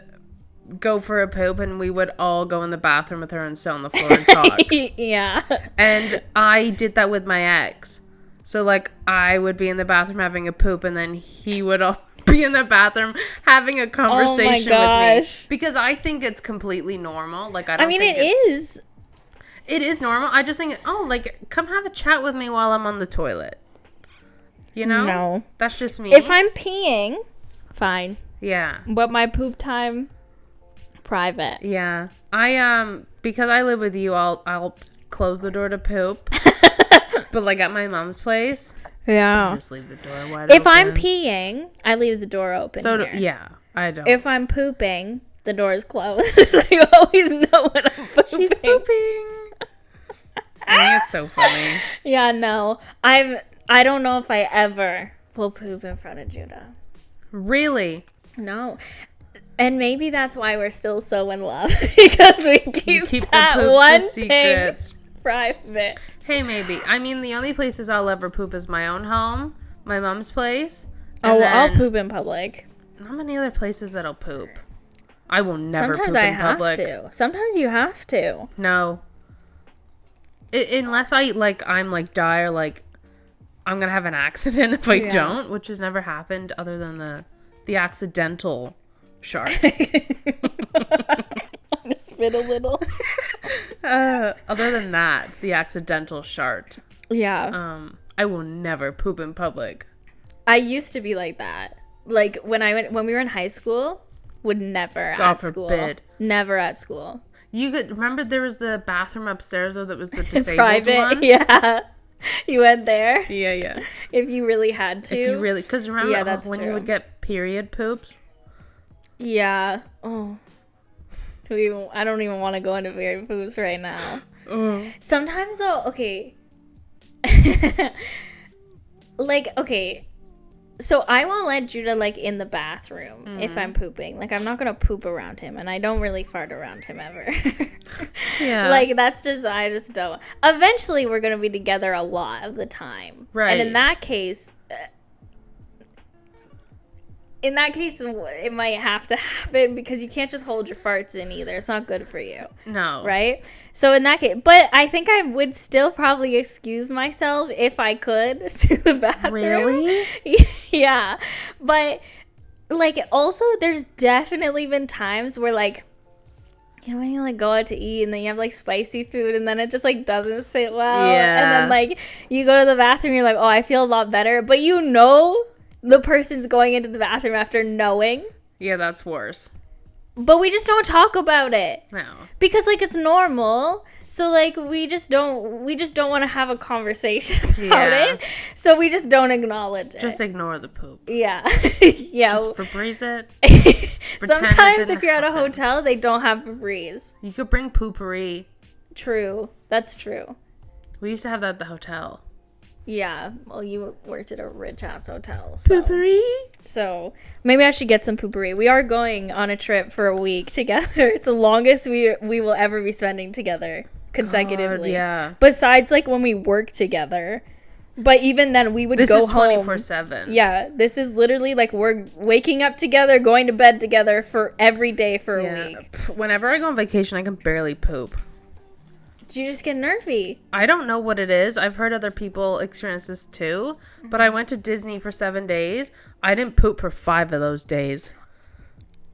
go for a poop and we would all go in the bathroom with her and sit on the floor and talk. Yeah. And I did that with my ex. So, like, I would be in the bathroom having a poop, and then he would all be in the bathroom having a conversation with me. Because I think it's completely normal. Like, I mean, it is. It is normal. I just think, like, come have a chat with me while I'm on the toilet. You know? No. That's just me. If I'm peeing, fine. Yeah. But my poop time, private. Yeah. Because I live with you, I'll close the door to poop. But like at my mom's place, yeah, I just leave the door wide open. If I'm peeing, I leave the door open. So yeah, I don't. If I'm pooping, the door is closed. So you always know when I'm pooping. She's pooping. I think it's so funny. Yeah, no, I don't know if I ever will poop in front of Judah. Really? No. And maybe that's why we're still so in love, because we keep that the one secrets private. Hey, maybe. I mean, the only places I'll ever poop is my own home, my mom's place. Oh, well, I'll poop in public. Not many other places that I'll poop. I will never poop in public. Sometimes you have to. No. Unless I'm dire, like, I'm going to have an accident if I don't, which has never happened other than the accidental shart. Spit a little. Other than that, the accidental shart. Yeah. I will never poop in public. I used to be like that. Like when we were in high school, would never at school. Forbid. Never at school. You could remember there was the bathroom upstairs though that was the disabled private one? Yeah. You went there? Yeah. If you really had to. If you really, because remember when you would get period poops? Yeah. Oh. I don't even want to go into period poops right now. Sometimes though, okay. Like, okay. So I won't let Judah like in the bathroom if I'm pooping. Like I'm not gonna poop around him, and I don't really fart around him ever. Yeah. Like I just don't. Eventually, we're gonna be together a lot of the time, right? And in that case, it might have to happen because you can't just hold your farts in either. It's not good for you. No. Right? So in that case, but I think I would still probably excuse myself if I could to the bathroom. Really? Yeah. But like also there's definitely been times where like, you know when you like go out to eat and then you have like spicy food and then it just like doesn't sit well. Yeah. And then like you go to the bathroom, you're like, oh, I feel a lot better. But you know the person's going into the bathroom after knowing. Yeah, that's worse. But we just don't talk about it. No. Because like it's normal. So like we just don't want to have a conversation about it. So we just don't acknowledge it. Just ignore the poop. Yeah. Yeah. Just Febreze it. Sometimes if you're at a hotel, they don't have Febreze. You could bring poopery. True. That's true. We used to have that at the hotel. Yeah. Well, you worked at a rich ass hotel. So. Poopery? So maybe I should get some poopery. We are going on a trip for a week together. It's the longest we will ever be spending together consecutively. God, yeah. Besides, like, when we work together. But even then, we would go home. This is 24/7. Yeah, this is literally like we're waking up together, going to bed together for every day for a week. Whenever I go on vacation, I can barely poop. Do you just get nervy? I don't know what it is. I've heard other people experience this too. But I went to Disney for 7 days. I didn't poop for 5 of those days.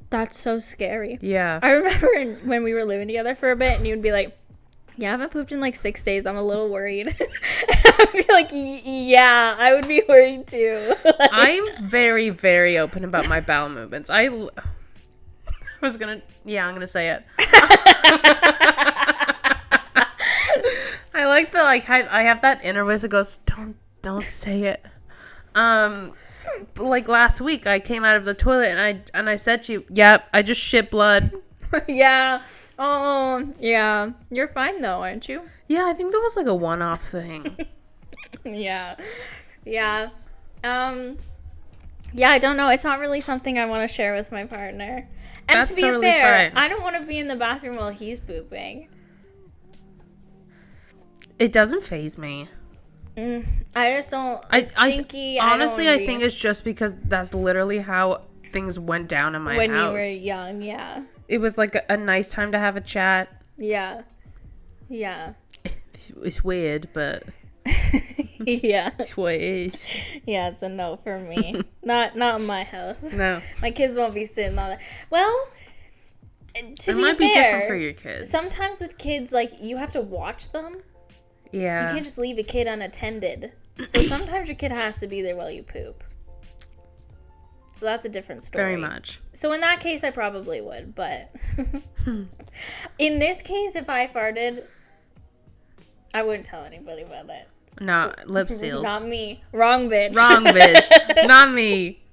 That's so scary. Yeah. I remember when we were living together for a bit, and you'd be like, yeah, I haven't pooped in like 6 days. I'm a little worried. I'd be like, yeah, I would be worried too. I'm very, very open about my bowel movements. I'm going to say it. I like the, like, I have that inner voice that goes, don't say it. Like last week, I came out of the toilet and I said to you, yep, I just shit blood. Yeah. Oh, yeah. You're fine, though, aren't you? Yeah, I think that was like a one-off thing. Yeah. Yeah. Yeah, I don't know. It's not really something I want to share with my partner. And That's to be totally fair, fine. I don't want to be in the bathroom while he's pooping. It doesn't faze me. I just don't. It's stinky. Honestly, I think it's just because that's literally how things went down in my house. When you were young, yeah. It was like a nice time to have a chat. Yeah. Yeah. It's weird, but yeah. it's what it is. Yeah, it's a no for me. Not in my house. No. My kids won't be sitting on that. Well, it might be different for your kids. Sometimes with kids, like, you have to watch them. Yeah. You can't just leave a kid unattended. So sometimes your kid has to be there while you poop. So that's a different story. Very much. So in that case, I probably would, but in this case, if I farted, I wouldn't tell anybody about it. No, lip sealed. Not me. Wrong bitch. Wrong bitch. Not me.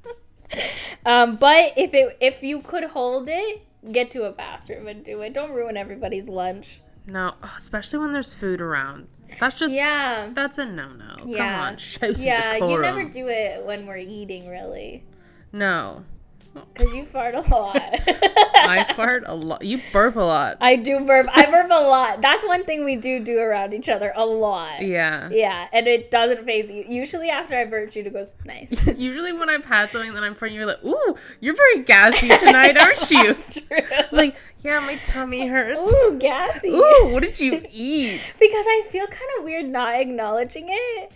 But if you could hold it, get to a bathroom and do it. Don't ruin everybody's lunch. No, especially when there's food around. That's just that's a no-no. Yeah. Come on, show some Yeah, decorum. you never do it when we're eating, really. No. Because you fart a lot. I fart a lot. You burp a lot. I do burp. I burp a lot. That's one thing we do around each other a lot. Yeah. Yeah, and it doesn't faze you. Usually after I burp, Judah goes, nice. Usually when I've had something that I'm from, you're like, ooh, you're very gassy tonight, aren't you? That's true. Like, yeah, my tummy hurts. Ooh, gassy. Ooh, what did you eat? Because I feel kind of weird not acknowledging it.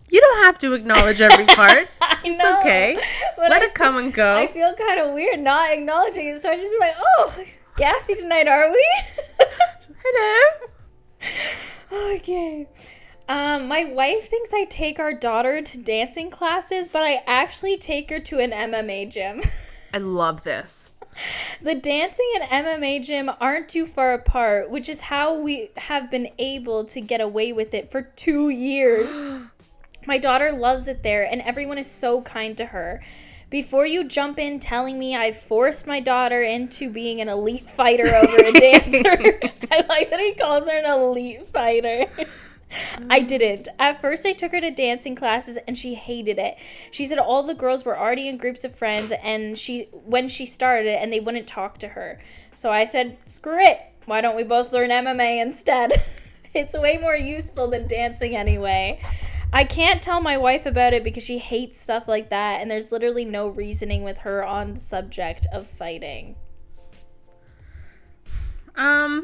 You don't have to acknowledge every part. It's know, okay. Let it come and go. I feel kind of weird not acknowledging it, so I just be like, oh, gassy tonight, are we? Hello. Okay. My wife thinks I take our daughter to dancing classes, but I actually take her to an MMA gym. I love this. The dancing and MMA gym aren't too far apart, which is how we have been able to get away with it for 2 years. My daughter loves it there, and everyone is so kind to her. Before you jump in telling me I forced my daughter into being an elite fighter over a dancer, I like that he calls her an elite fighter. I didn't. At first, I took her to dancing classes, and she hated it. She said all the girls were already in groups of friends, and when she started, and they wouldn't talk to her. So I said, screw it. Why don't we both learn MMA instead? It's way more useful than dancing anyway. I can't tell my wife about it because she hates stuff like that, and there's literally no reasoning with her on the subject of fighting. I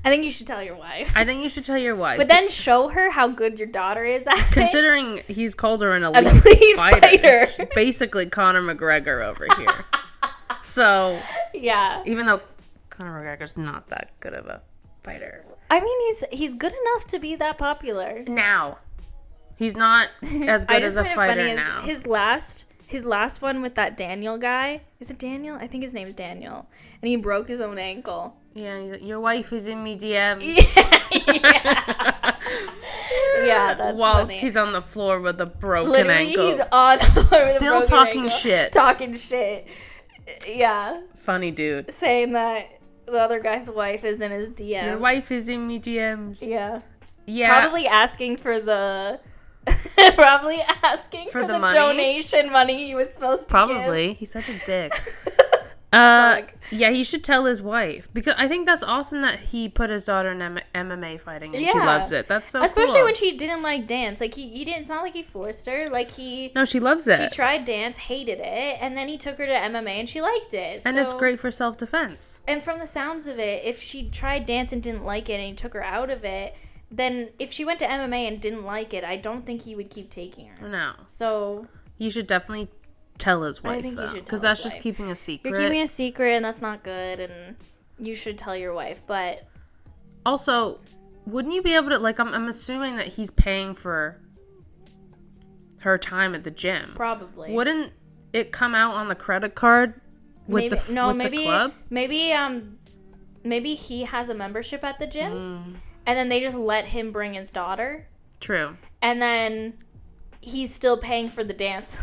think you should tell your wife. I think you should tell your wife. But then show her how good your daughter is at it. Considering he's called her an elite fighter. Basically Conor McGregor over here. So, yeah. Even though Conor McGregor's not that good of a fighter. I mean, he's good enough to be that popular. Now. He's not as good as a fighter now. His last one with that Daniel guy. Is it Daniel? I think his name is Daniel. And he broke his own ankle. Yeah, he's like, your wife is in me DMs. Yeah. Yeah, that's Whilst funny. he's on the floor with a broken Literally, ankle. he's on the floor with Still a broken talking ankle. shit. Talking shit. Yeah. Funny dude. Saying that the other guy's wife is in his DMs. Your wife is in me DMs. Yeah. Yeah. Probably asking for the Probably asking for the money? donation money he was supposed to give. Probably. He's such a dick. Yeah, he should tell his wife, because I think that's awesome that he put his daughter in MMA fighting and she loves it. That's so especially cool. when she didn't like dance. Like he didn't. It's not like he forced her. Like No, she loves it. She tried dance, hated it, and then he took her to MMA and she liked it. And it's great for self-defense. And from the sounds of it, if she tried dance and didn't like it and he took her out of it, then if she went to MMA and didn't like it, I don't think he would keep taking her. No. So you should definitely tell his wife, though, because that's just keeping a secret. You're keeping a secret, and that's not good, and you should tell your wife. But also, wouldn't you be able to, like, I'm assuming that he's paying for her time at the gym. Probably. Wouldn't it come out on the credit card with the club? Maybe he has a membership at the gym, and then they just let him bring his daughter. True. And then he's still paying for the dance.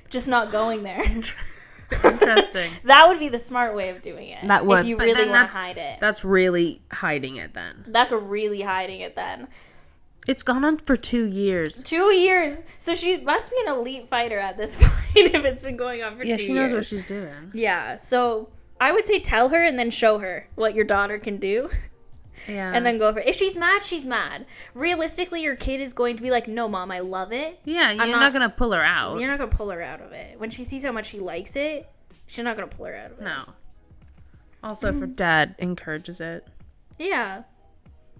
Just not going there. Interesting. That would be the smart way of doing it. That would. If you really want to hide it. That's really hiding it then. That's really hiding it then. It's gone on for 2 years. 2 years. So she must be an elite fighter at this point if it's been going on for 2 years. Yeah, she knows what she's doing. Yeah. So I would say tell her and then show her what your daughter can do. Yeah. And then go for it. If she's mad, she's mad. Realistically, your kid is going to be like, no, Mom, I love it. Yeah, you're not going to pull her out. You're not going to pull her out of it. When she sees how much she likes it, she's not going to pull her out of it. No. Also, if her dad encourages it. Yeah.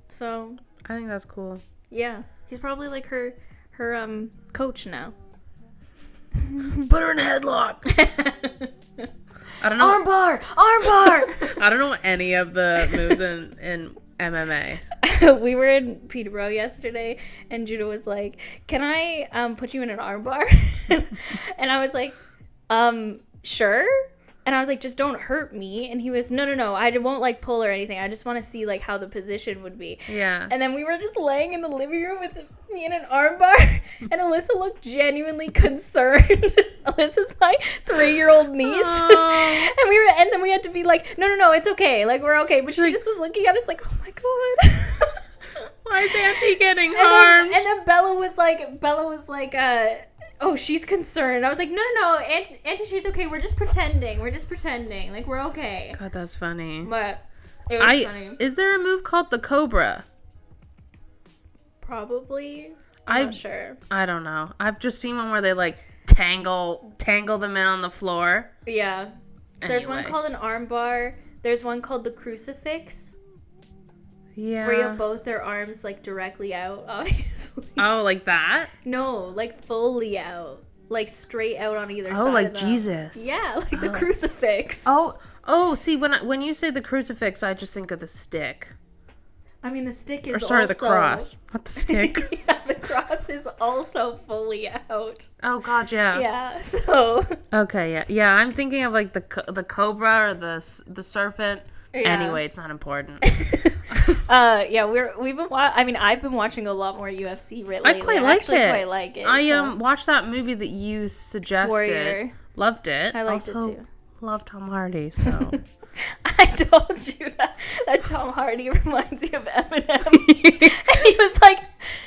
So. I think that's cool. Yeah. He's probably like her coach now. Put her in a headlock. I don't know. Armbar! I don't know any of the moves in MMA. We were in Peterborough yesterday, and Judah was like, "Can I put you in an armbar?" And I was like, "Sure." And I was like, "Just don't hurt me." And he was, "No, I won't like pull or anything. I just want to see like how the position would be." Yeah. And then we were just laying in the living room with me in an armbar, and Alyssa looked genuinely concerned. Alyssa's my 3-year-old niece, and then we had to be like, "No, it's okay. Like we're okay." But she just was looking at us like, "Oh my god." Why is Auntie getting harmed? And then Bella was like, oh, she's concerned. I was like, no, Auntie, she's okay. We're just pretending. Like, we're okay. God, that's funny. But it was funny. Is there a move called the Cobra? Probably. I'm not sure. I don't know. I've just seen one where they, like, tangle them in on the floor. Yeah. There's one called an armbar. There's one called the crucifix. Yeah. Where you have both their arms, like, directly out, obviously. Oh, like that? No, like, fully out. Like, straight out on either side. Oh, like Jesus. Yeah, like the crucifix. Oh, see, when you say the crucifix, I just think of the stick. I mean, the stick is the cross. Not the stick. Yeah, the cross is also fully out. Oh, God, yeah. Yeah, so. Okay, yeah. Yeah, I'm thinking of, like, the cobra or the serpent. Yeah. Anyway, it's not important. Yeah, I've been watching a lot more UFC lately. I quite like it. I watched that movie that you suggested. Warrior. Loved it. I liked it too. Love Tom Hardy, so. I told you that Tom Hardy reminds you of Eminem. And he was like,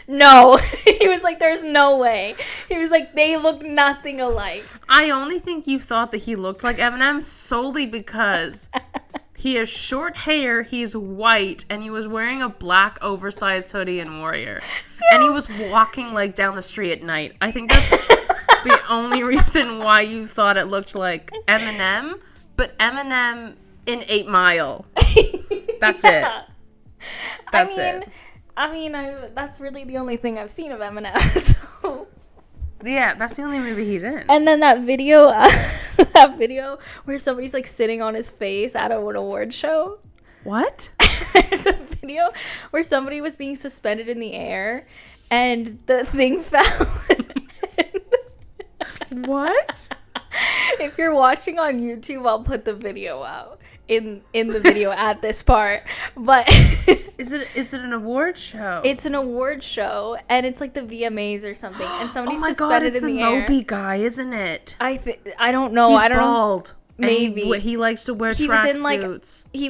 no. He was like, there's no way. He was like, they look nothing alike. I only think you thought that he looked like Eminem solely because he has short hair, he's white, and he was wearing a black oversized hoodie in Warrior. Yeah. And he was walking, like, down the street at night. I think that's the only reason why you thought it looked like Eminem, but Eminem in 8 Mile. That's it. That's it. That's really the only thing I've seen of Eminem, so. Yeah, that's the only movie he's in. And then that video where somebody's like sitting on his face at an award show. What? There's a video where somebody was being suspended in the air and the thing fell. What? If you're watching on YouTube, I'll put the video out in the video at this part. But is it an award show? It's an award show, and it's like the VMAs or something, and somebody's suspended in the air. Oh my god, it's the Moby guy, isn't it? I don't know. He's I don't bald. know. Maybe he likes to wear tracksuits. He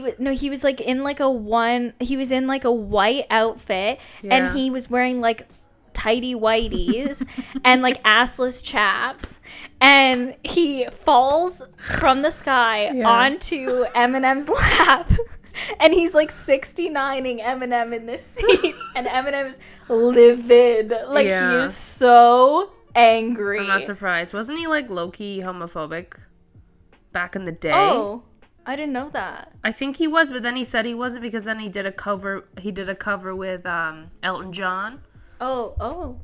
was like in like a white outfit, and he was wearing like tighty whities and like assless chaps, and he falls from the sky onto Eminem's lap. And he's like 69ing Eminem in this scene, and Eminem's livid. Like, he is so angry. I'm not surprised. Wasn't he like low-key homophobic back in the day? Oh, I didn't know that. I think he was, but then he said he wasn't because then he did a cover. He did a cover with Elton John. Oh,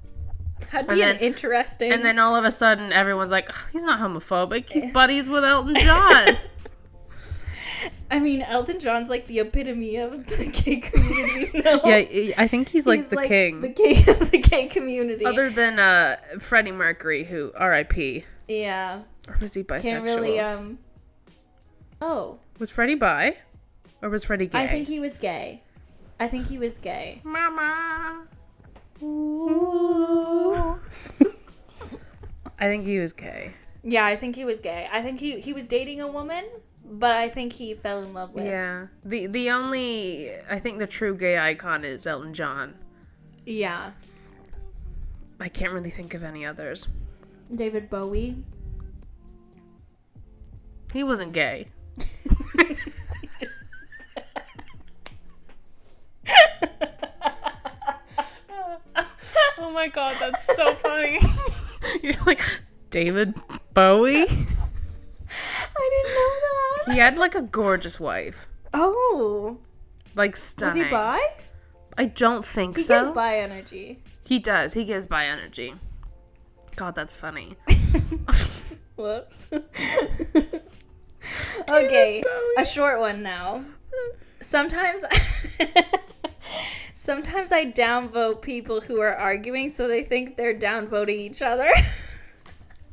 that'd be interesting. And then all of a sudden, everyone's like, he's not homophobic. He's buddies with Elton John. I mean, Elton John's like the epitome of the gay community. You know? Yeah, I think he's like the king. The king of the gay community. Other than Freddie Mercury, who R.I.P. Yeah. Or was he bisexual? Can't really, Oh. Was Freddie bi? Or was Freddie gay? I think he was gay. Mama. Ooh. I think he was gay. Yeah, I think he was gay. I think he was dating a woman, but I think he fell in love with. Yeah. The only, I think the true gay icon is Elton John. Yeah. I can't really think of any others. David Bowie. He wasn't gay. Oh my god, that's so funny. You're like, David Bowie? I didn't know that. He had like a gorgeous wife. Oh. Like stunning. Was he bi? I don't think He so. gives bi energy. He does. He gives bi energy. God, that's funny. Whoops. Okay, a short one now. Sometimes I downvote people who are arguing so they think they're downvoting each other.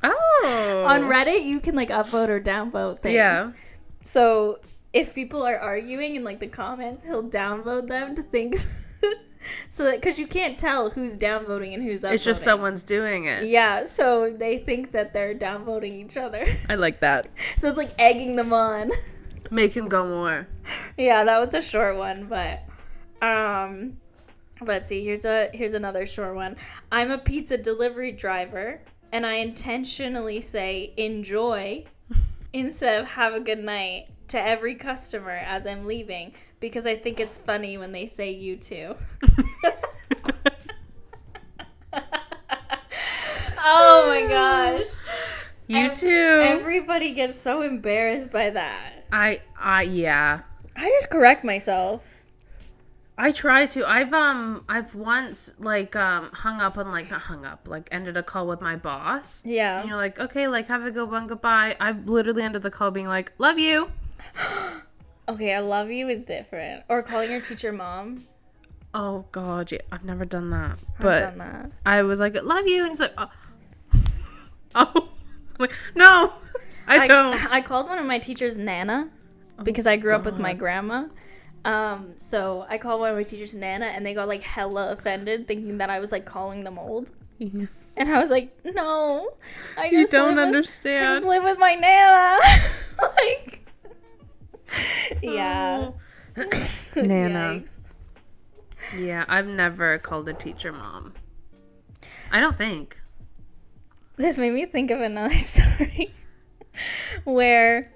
Oh. On Reddit, you can like upvote or downvote things. Yeah. So if people are arguing in like the comments, he'll downvote them to think so that, because you can't tell who's downvoting and who's upvoting. It's just someone's doing it. Yeah, so they think that they're downvoting each other. I like that. So it's like egging them on. Make him go more. Yeah, that was a short one, but let's see. Here's another short one. I'm a pizza delivery driver, and I intentionally say enjoy instead of have a good night to every customer as I'm leaving because I think it's funny when they say you too. Oh my gosh. You too. Everybody gets so embarrassed by that. Yeah. I just correct myself. I try to. I've once like hung up on like not hung up, like ended a call with my boss. Yeah. And you're like, okay, like have a good one, goodbye. I literally ended the call being like, love you. Okay, I love you is different. Or calling your teacher mom. Oh god, yeah, I've never done that. I've done that. I was like, love you, and he's like, oh. I'm like, no, I don't. I called one of my teachers Nana because I grew up with my grandma. So I called one of my teachers Nana, and they got like hella offended, thinking that I was like calling them old. Yeah. And I was like, no, I just don't understand. I just live with my Nana. Like, yeah. Oh. Nana. Yikes. Yeah, I've never called a teacher mom. I don't think. This made me think of another story where,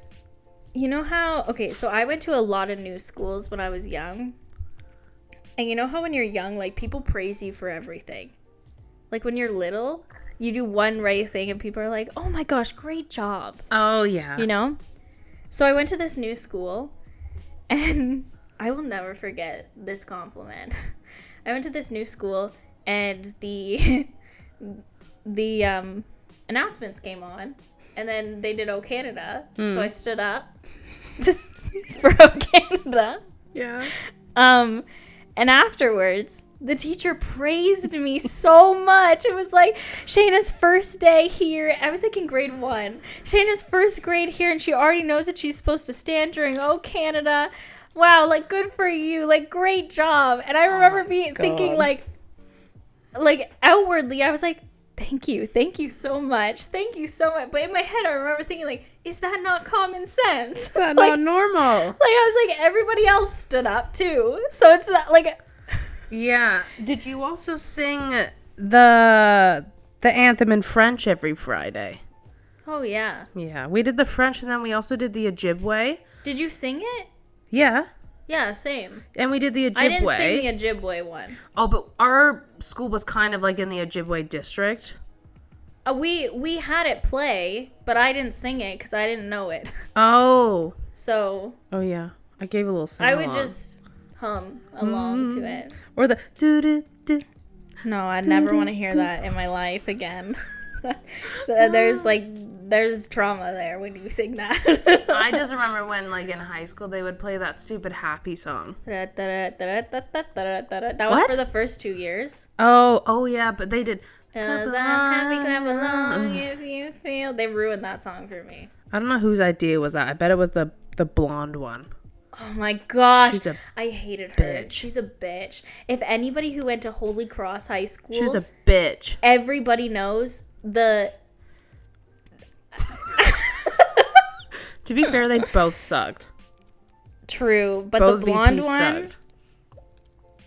you know how, okay, so I went to a lot of new schools when I was young. And you know how when you're young, like, people praise you for everything. Like, when you're little, you do one right thing and people are like, oh my gosh, great job. Oh, yeah. You know? So I went to this new school, and I will never forget this compliment. I went to this new school, and the announcements came on, and then they did O Canada. So I stood up for O Canada. Yeah. And afterwards, the teacher praised me so much. It was like, Shayna's first day here. I was like in grade 1. Shayna's first grade here, and she already knows that she's supposed to stand during O Canada. Wow, like, good for you. Like, great job. And I remember thinking, like outwardly, I was like, thank you so much. But in my head, I remember thinking, like, is that not common sense? Is that like, not normal? Like, I was like, everybody else stood up, too. So it's not, like... Yeah. Did you also sing the anthem in French every Friday. Oh, yeah. Yeah, we did the French, and then we also did the Ojibwe. Did you sing it? Yeah. Yeah, same. And we did the Ojibwe. I didn't sing the Ojibwe one. Oh, but our school was kind of like in the Ojibwe district. We had it play, but I didn't sing it because I didn't know it. Oh. So. Oh, yeah. I gave a little sing I would just hum along to it. Or the do-do-do. No, I'd never want to hear that in my life again. There's trauma there when you sing that. I just remember when, like, in high school, they would play that stupid happy song. That was for the first 2 years. Oh, yeah, but they did. 'Cause I'm happy, clap along if you feel. They ruined that song for me. I don't know whose idea was that. I bet it was the blonde one. Oh my gosh. I hated her. bitch. She's a bitch. If anybody who went to Holy Cross High School. She's a bitch. Everybody knows the. To be fair, they both sucked. True. But both the blonde VPs one. Sucked.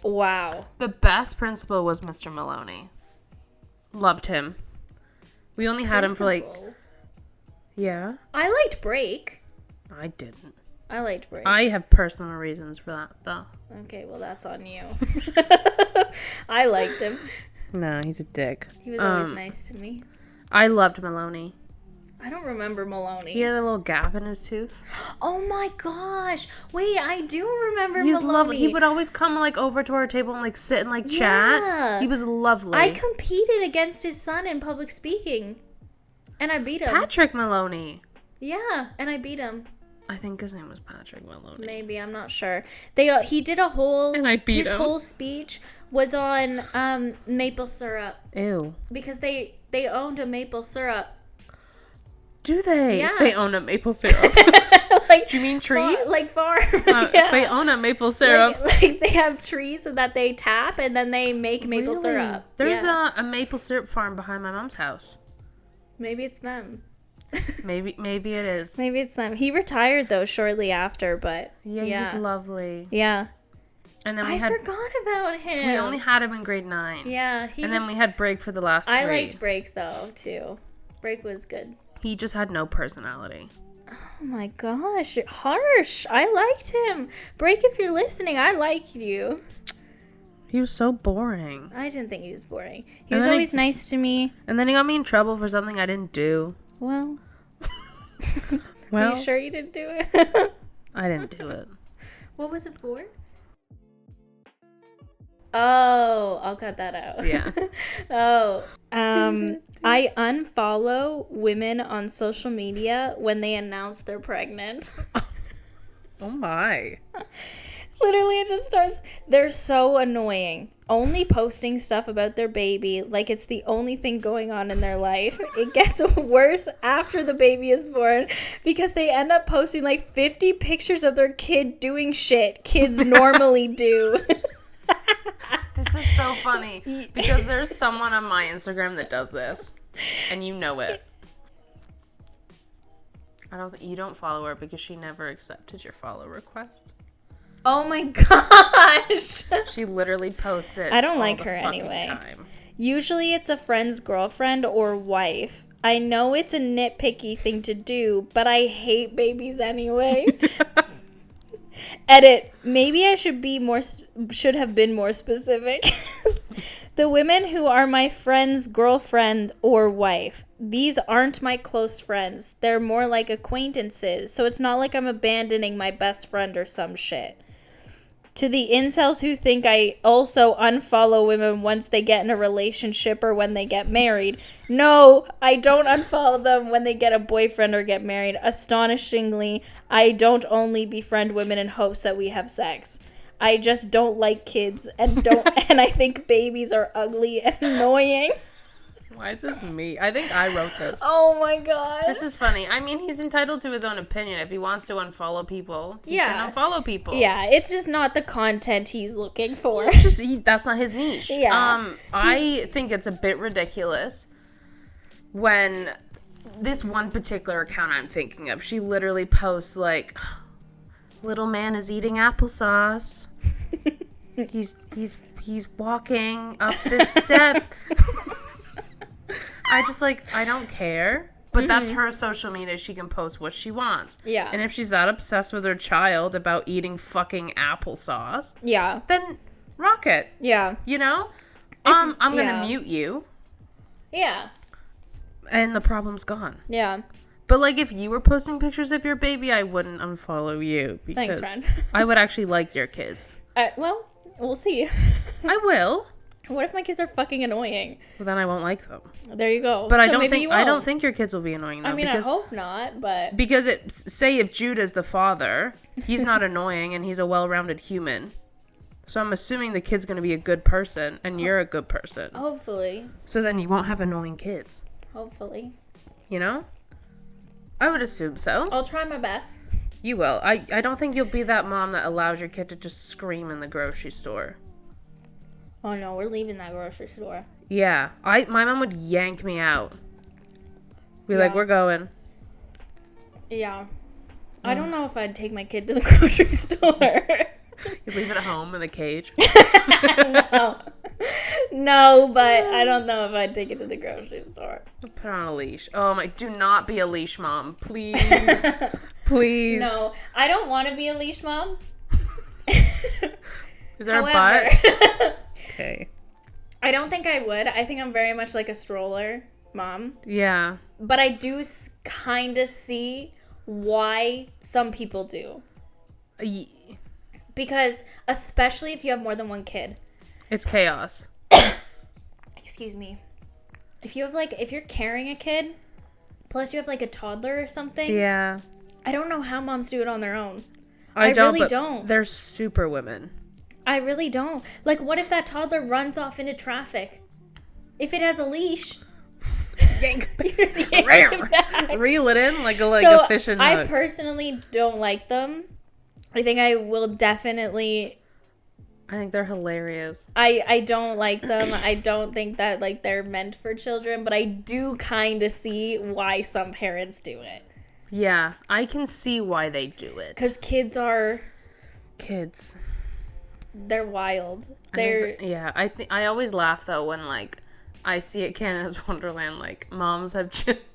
Wow. The best principal was Mr. Maloney. Loved him. We only had him for like. Yeah. I liked Break. I didn't. I liked Break. I have personal reasons for that, though. Okay, well, that's on you. I liked him. No, he's a dick. He was always nice to me. I loved Maloney. I don't remember Maloney. He had a little gap in his tooth. Oh my gosh. Wait, I do remember He's Maloney. lovely. He would always come like over to our table and like sit and like chat. Yeah. He was lovely. I competed against his son in public speaking. And I beat him. Patrick Maloney. Yeah, and I beat him. I think his name was Patrick Maloney. Maybe, I'm not sure. He did a whole and I beat his him. whole speech was on maple syrup. Ew. Because they owned a maple syrup. Do they? Yeah. They own a maple syrup. Like, do you mean trees? Farm. Yeah. They own a maple syrup. Like they have trees that they tap and then they make maple syrup. There's a maple syrup farm behind my mom's house. Maybe it's them. Maybe it is. Maybe it's them. He retired though shortly after, but yeah, he was lovely. Yeah. And then I forgot about him. We only had him in grade 9. Yeah, then we had Break for the last 3. I liked Break though too. Break was good. He just had no personality. Oh my gosh, harsh. I liked him. Break, if you're listening, I liked you. He was so boring. I didn't think he was boring. He was always nice to me. And then he got me in trouble for something I didn't do. Well. Are you sure you didn't do it? I didn't do it. What was it for? Oh, I'll cut that out. Yeah. I unfollow women on social media when they announce they're pregnant. Oh my. Literally, it just starts. They're so annoying. Only posting stuff about their baby like it's the only thing going on in their life. It gets worse after the baby is born because they end up posting like 50 pictures of their kid doing shit kids normally do. This is so funny because there's someone on my Instagram that does this and you know it. You don't follow her because she never accepted your follow request. Oh my gosh. She literally posts it. I don't like her anyway. Time. Usually it's a friend's girlfriend or wife. I know it's a nitpicky thing to do, but I hate babies anyway. Edit. Maybe I should have been more specific. The women who are my friend's girlfriend or wife, these aren't my close friends. They're more like acquaintances, so it's not like I'm abandoning my best friend or some shit. To the incels who think I also unfollow women once they get in a relationship or when they get married, no, I don't unfollow them when they get a boyfriend or get married. Astonishingly, I don't only befriend women in hopes that we have sex. I just don't like kids and I think babies are ugly and annoying. Why is this me? I think I wrote this. Oh my god. This is funny. I mean, he's entitled to his own opinion. If he wants to unfollow people, he can unfollow people. Yeah, it's just not the content he's looking for. That's not his niche. Yeah. I think it's a bit ridiculous when this one particular account I'm thinking of, she literally posts little man is eating applesauce. He's he's walking up this step. I don't care. But that's her social media. She can post what she wants. Yeah. And if she's that obsessed with her child about eating fucking applesauce, then rock it. Yeah. You know? I'm going to mute you. Yeah. And the problem's gone. Yeah. But, like, if you were posting pictures of your baby, I wouldn't unfollow you. Because thanks, friend. I would actually like your kids. Well, we'll see. I will. What if my kids are fucking annoying? Well, then I won't like them. There you go. But I don't think your kids will be annoying though. I mean, I hope not, but because say if Judah's the father, he's not annoying and he's a well-rounded human. So I'm assuming the kid's going to be a good person and you're a good person. Hopefully. So then you won't have annoying kids. Hopefully. You know? I would assume so. I'll try my best. You will. I don't think you'll be that mom that allows your kid to just scream in the grocery store. Oh no, we're leaving that grocery store. Yeah. My mom would yank me out. Be like, we're going. Yeah. I don't know if I'd take my kid to the grocery store. You leave it at home in a cage? No, but I don't know if I'd take it to the grocery store. Put on a leash. Oh my, do not be a leash mom. Please. Please. No, I don't want to be a leash mom. Is there a butt? Okay. I don't think I would. I think I'm very much like a stroller mom. Yeah. But I do kind of see why some people do. Because especially if you have more than one kid. It's chaos. Excuse me. If you're carrying a kid, plus you have like a toddler or something. Yeah. I don't know how moms do it on their own. I really don't. They're super women. I really don't. Like, what if that toddler runs off into traffic? If it has a leash, yank it back. Reel it in like a fishing hook. I personally don't like them. I think I will definitely. I think they're hilarious. I don't like them. I don't think that like they're meant for children, but I do kind of see why some parents do it. Yeah, I can see why they do it. Because kids are. Kids. They're wild. I always laugh though when like I see at Canada's Wonderland like moms have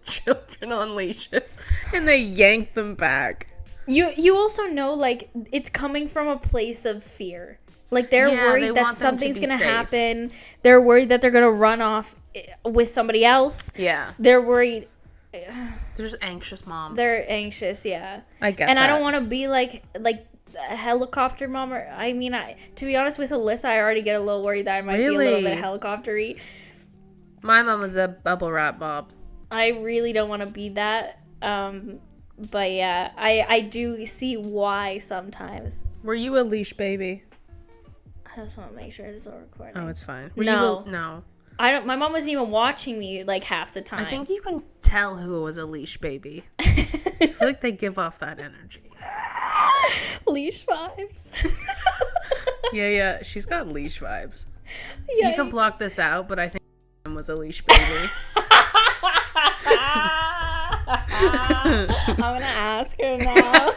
children on leashes and they yank them back. You also know like it's coming from a place of fear. Like they're worried that something's gonna happen. They're worried that they're gonna run off with somebody else. Yeah. They're worried. They're just anxious moms. They're anxious. Yeah. I get and that. I don't want to be like a helicopter mom, or I mean, to be honest with Alyssa, I already get a little worried that I might be a little bit helicopter-y. My mom was a bubble wrap mom. I really don't want to be that, but yeah, I do see why sometimes. Were you a leash baby? I just want to make sure it's still recording. Oh, it's fine. No. I don't. My mom wasn't even watching me like half the time. I think you can tell who was a leash baby. I feel like they give off that energy. Leash vibes. Yeah, she's got leash vibes. Yikes. You can block this out, but I think was a leash baby. I'm gonna ask her now.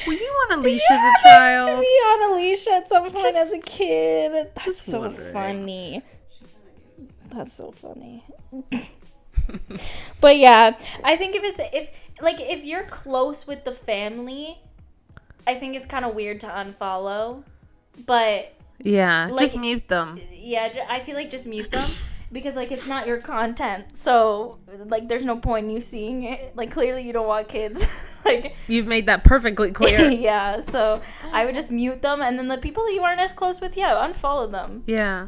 Were you on a leash as a child? To be on a leash at some point as a kid. That's so wondering. funny. That's so funny. But yeah, I think if you're close with the family, I think it's kind of weird to unfollow. But yeah, like, just mute them. Yeah, I feel like just mute them. Because, like, it's not your content. So, like, there's no point in you seeing it. Like, clearly you don't want kids. Like, you've made that perfectly clear. Yeah, so I would just mute them. And then the people that you aren't as close with, unfollow them. Yeah.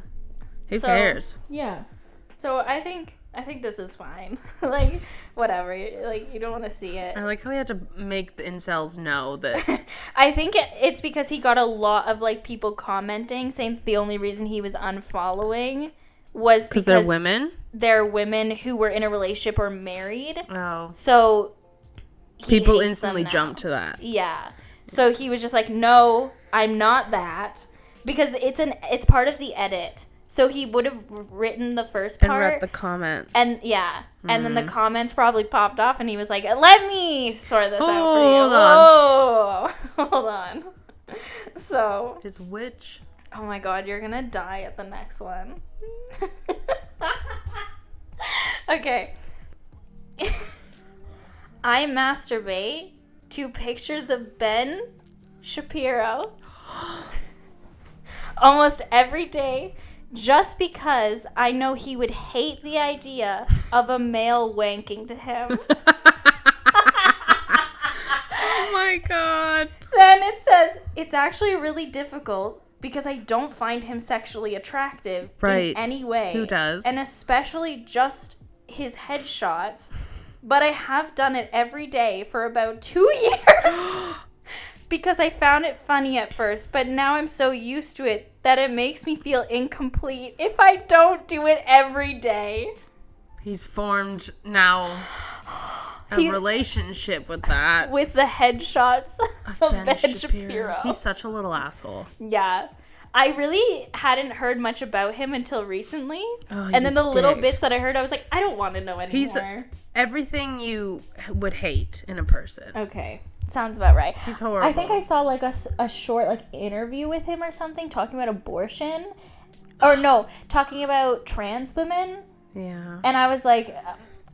Who cares? Yeah. So, I think this is fine. Like, whatever. Like, you don't want to see it. I like how we had to make the incels know that. I think it's because he got a lot of, like, people commenting saying the only reason he was unfollowing was because they're women? They're women who were in a relationship or married. Oh. So people instantly jump to that. Yeah. So he was just like, no, I'm not that. Because it's part of the edit. So he would have written the first part. And read the comments. And yeah. And then the comments probably popped off and he was like, let me sort this out for you. Hold on. So. His witch. Oh my god, you're gonna die at the next one. Okay. I masturbate to pictures of Ben Shapiro almost every day just because I know he would hate the idea of a male wanking to him. Oh my god. Then it says, it's actually really difficult because I don't find him sexually attractive in any way. Who does? And especially just his headshots. But I have done it every day for about 2 years because I found it funny at first, but now I'm so used to it that it makes me feel incomplete if I don't do it every day. He's formed now a relationship with that. With the headshots of Ben Shapiro. He's such a little asshole. Yeah. I really hadn't heard much about him until recently. Oh, and then the little bits that I heard, I was like, I don't want to know anymore. He's everything you would hate in a person. Okay. Sounds about right. He's horrible. I think I saw like a short like interview with him or something talking about abortion. Or no, talking about trans women. Yeah. And I was like,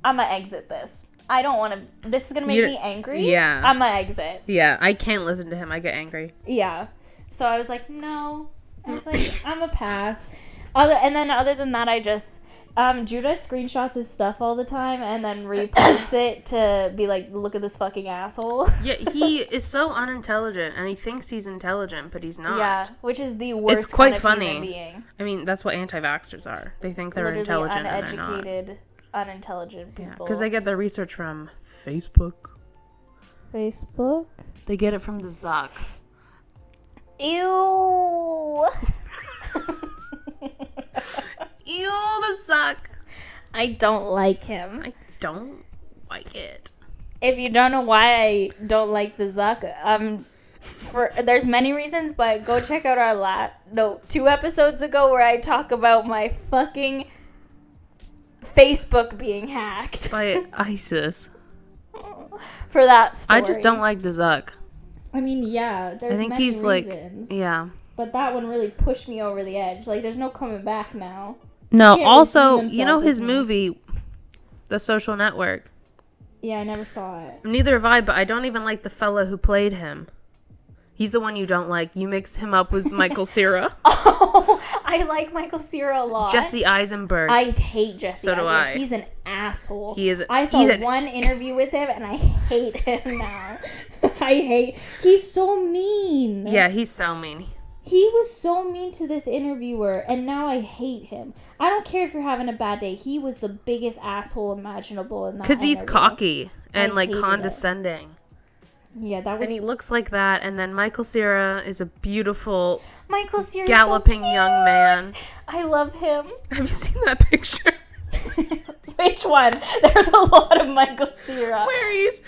I'm going to exit this. I don't want to. This is going to make me angry. Yeah. I'm going to exit. Yeah. I can't listen to him. I get angry. Yeah. So I was like, no. I was like, I'm a pass. Other than that, I just Judah screenshots his stuff all the time and then reposts it to be like, look at this fucking asshole. Yeah, he is so unintelligent and he thinks he's intelligent, but he's not. Yeah, which is the worst. It's quite kind of funny. Human being. I mean, that's what anti-vaxxers are. They think they're Literally intelligent uneducated, and they're not. unintelligent people. Because they get their research from Facebook. Facebook? They get it from the Zuck. Ew. Ew, the Zuck. I don't like him. I don't like it. If you don't know why I don't like the Zuck, there's many reasons, but go check out our 2 episodes ago where I talk about my fucking Facebook being hacked By ISIS. For that story. I just don't like the Zuck. I mean, yeah, there's many reasons. Like, yeah. But that one really pushed me over the edge. Like, there's no coming back now. No, also, you know his movie, The Social Network? Yeah, I never saw it. Neither have I, but I don't even like the fella who played him. He's the one you don't like. You mix him up with Michael Cera. Oh, I like Michael Cera a lot. Jesse Eisenberg. I hate Jesse So do Eisenberg. I. He's an asshole. He is. I saw one interview with him, and I hate him now. He's so mean. Yeah, he's so mean. He was so mean to this interviewer, and now I hate him. I don't care if you're having a bad day. He was the biggest asshole imaginable in that Because he's cocky and, like, hated condescending. Yeah, that was... And he looks like that, and then Michael Cera is a beautiful, Michael Cera's galloping so young man. I love him. Have you seen that picture? Which one? There's a lot of Michael Cera. Where he's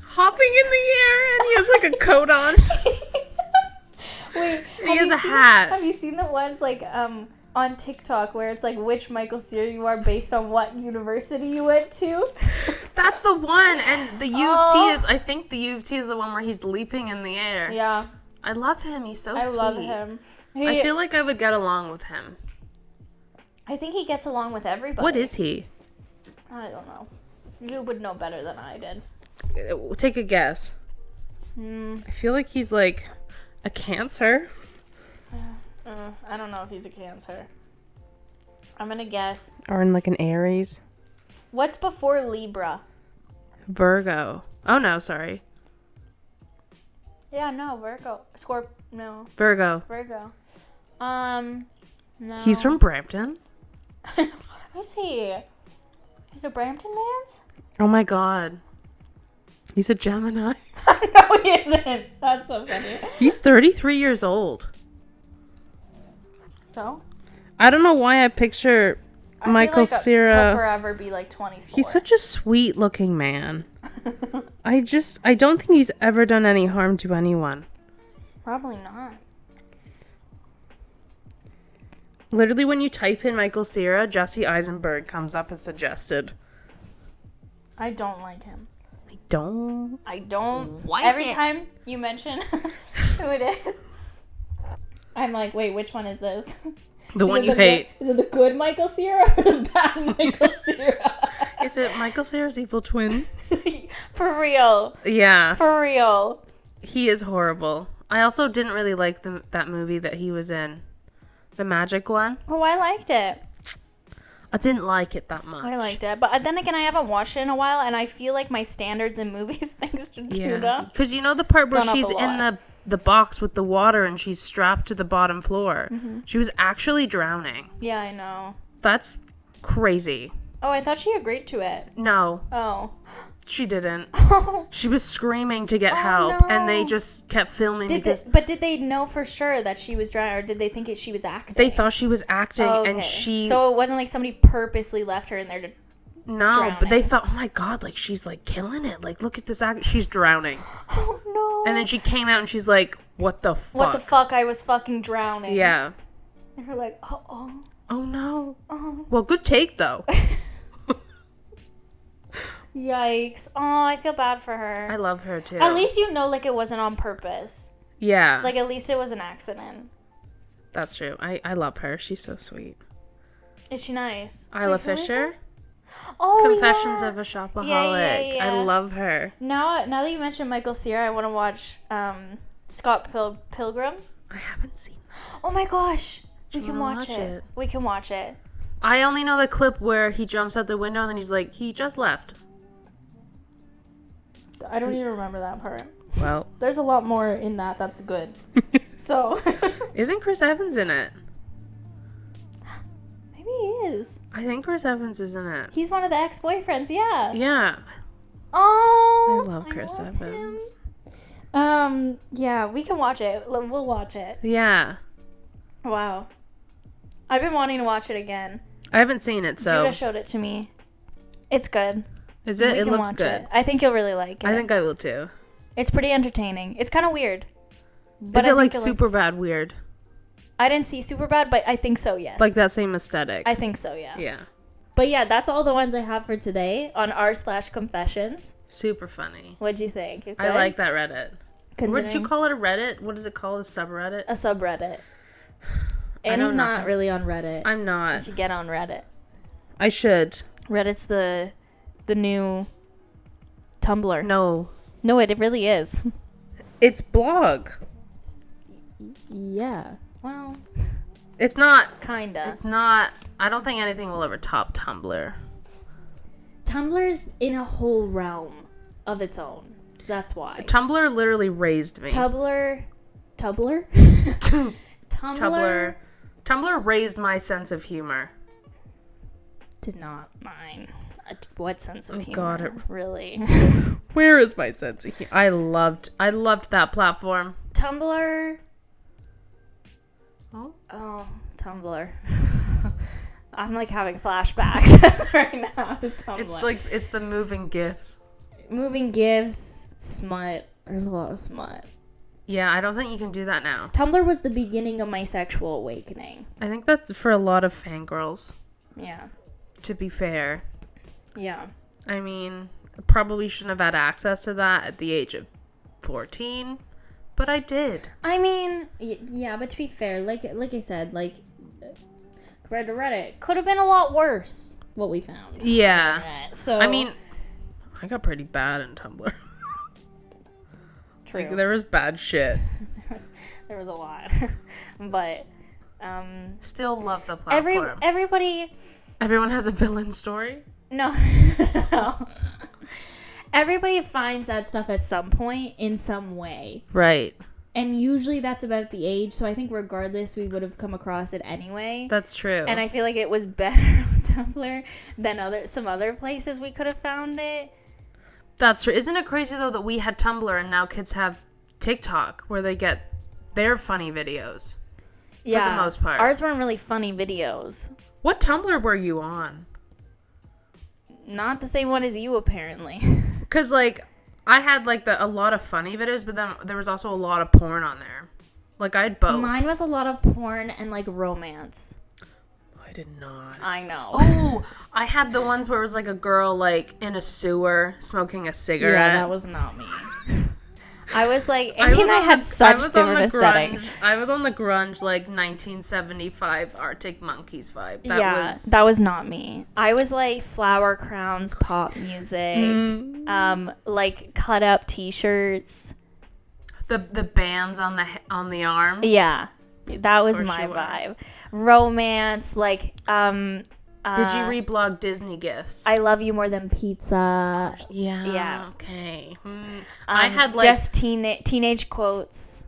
hopping in the air, and he has, like, a coat on. Wait, he has a hat. Have you seen the ones like on TikTok where it's like which Michael Cera you are based on what university you went to? That's the one, and the U of T is. I think the U of T is the one where he's leaping in the air. Yeah, I love him. He's so sweet. I love him. I feel like I would get along with him. I think he gets along with everybody. What is he? I don't know. You would know better than I did. Take a guess. I feel like he's like a Cancer. I don't know if he's a Cancer. I'm gonna guess. Or in like an Aries. What's before Libra? Virgo. Oh no, sorry. Yeah, no, Virgo. No. Virgo. No. He's from Brampton. Is he? He's a Brampton man? Oh my god. He's a Gemini. No, he isn't. That's so funny. He's 33 years old. So? I don't know why I picture Michael Cera. He'll forever be like 24. He's such a sweet looking man. I don't think he's ever done any harm to anyone. Probably not. Literally, when you type in Michael Cera, Jesse Eisenberg comes up as suggested. I don't like him. I don't like Every time you mention who it is, I'm like, wait, which one is this? The one you hate. Is it the good Michael Cera or the bad Michael Cera? Is it Michael Cera's evil twin? For real. Yeah. For real. He is horrible. I also didn't really like that movie that he was in. The magic one. Oh, I liked it. I didn't like it that much. I liked it. But then again, I haven't watched it in a while, and I feel like my standards in movies, thanks to Judah. Because you know the part where she's in the box with the water and she's strapped to the bottom floor? Mm-hmm. She was actually drowning. Yeah, I know. That's crazy. Oh, I thought she agreed to it. No. Oh. She didn't. Oh. She was screaming to get help, no. and they just kept filming but did they know for sure that she was drowning, or did they think she was acting? They thought she was acting, and So it wasn't like somebody purposely left her in there to drowning. But they thought, oh my god, like, she's, like, killing it. Like, look at this she's drowning. Oh, no. And then she came out, and she's like, what the fuck? What the fuck? I was fucking drowning. Yeah. And her like, oh. Oh, no. Oh. Well, good take, though. Yikes. Oh, I feel bad for her. I love her, too. At least you know, like, it wasn't on purpose. Yeah. Like, at least it was an accident. That's true. I love her. She's so sweet. Is she nice? Isla Fisher? Oh, Confessions of a Shopaholic. Yeah. I love her. Now that you mentioned Michael Cera, I want to watch Scott Pilgrim. I haven't seen that. Oh, my gosh. We can watch it. We can watch it. I only know the clip where he jumps out the window and then he's like, he just left. I don't even remember that part. Well. There's a lot more in that that's good. So. Isn't Chris Evans in it? Maybe he is. I think Chris Evans is in it. He's one of the ex-boyfriends, yeah. Yeah. Oh. I love Chris Evans. Yeah, we can watch it. We'll watch it. Yeah. Wow. I've been wanting to watch it again. I haven't seen it, so. Judah showed it to me. It's good. Is it? It looks good. It. I think you'll really like it. I think I will too. It's pretty entertaining. It's kind of weird. Is it like Superbad weird? I didn't see Superbad, but I think so, yes. Like that same aesthetic. I think so, yeah. Yeah. But yeah, that's all the ones I have for today on r/confessions. Super funny. What'd you think? I like that Reddit. Would you call it a Reddit? What is it called? A subreddit? A subreddit. Annie's not really on Reddit. I'm not. You should get on Reddit. I should. Reddit's the new Tumblr. No, it really is. It's blog. Yeah. Well, it's not. Kinda. It's not. I don't think anything will ever top Tumblr. Tumblr's in a whole realm of its own. That's why. Tumblr literally raised me. Tumblr? Tumblr raised my sense of humor. Did not mine. What sense of humor? God, really? Where is my sense of humor? I loved that platform. Tumblr. Oh, Tumblr. I'm like having flashbacks right now to Tumblr. It's the moving GIFs. Moving GIFs, smut. There's a lot of smut. Yeah, I don't think you can do that now. Tumblr was the beginning of my sexual awakening. I think that's for a lot of fangirls. Yeah. To be fair. Yeah. I mean, I probably shouldn't have had access to that at the age of 14, but I did. I mean, yeah, but to be fair, like I said, like, compared to Reddit, could have been a lot worse, what we found. Yeah. So I mean, I got pretty bad in Tumblr. True. Like, there was bad shit. there was a lot. But, still love the platform. Everyone has a villain story? No. Everybody finds that stuff at some point in some way. Right. And usually that's about the age, so I think regardless we would have come across it anyway. That's true. And I feel like it was better on Tumblr than some other places we could have found it. That's true. Isn't it crazy though that we had Tumblr and now kids have TikTok where they get their funny videos? Yeah. For the most part. Ours weren't really funny videos. What Tumblr were you on? Not the same one as you, apparently. Because, like, I had, like, a lot of funny videos, but then there was also a lot of porn on there. Like, I had both. Mine was a lot of porn and, like, romance. I did not. I know. Oh, I had the ones where it was, like, a girl, like, in a sewer smoking a cigarette. Yeah, that was not me. I was like, Annie and I had such different aesthetics. I was on the grunge, like, 1975 Arctic Monkeys vibe. That was not me. I was like flower crowns, pop music, like cut up T-shirts. The bands on the arms. Yeah, that was my vibe. Romance, like did you reblog Disney gifs? I love you more than pizza. Yeah. Okay. I had like just teenage quotes.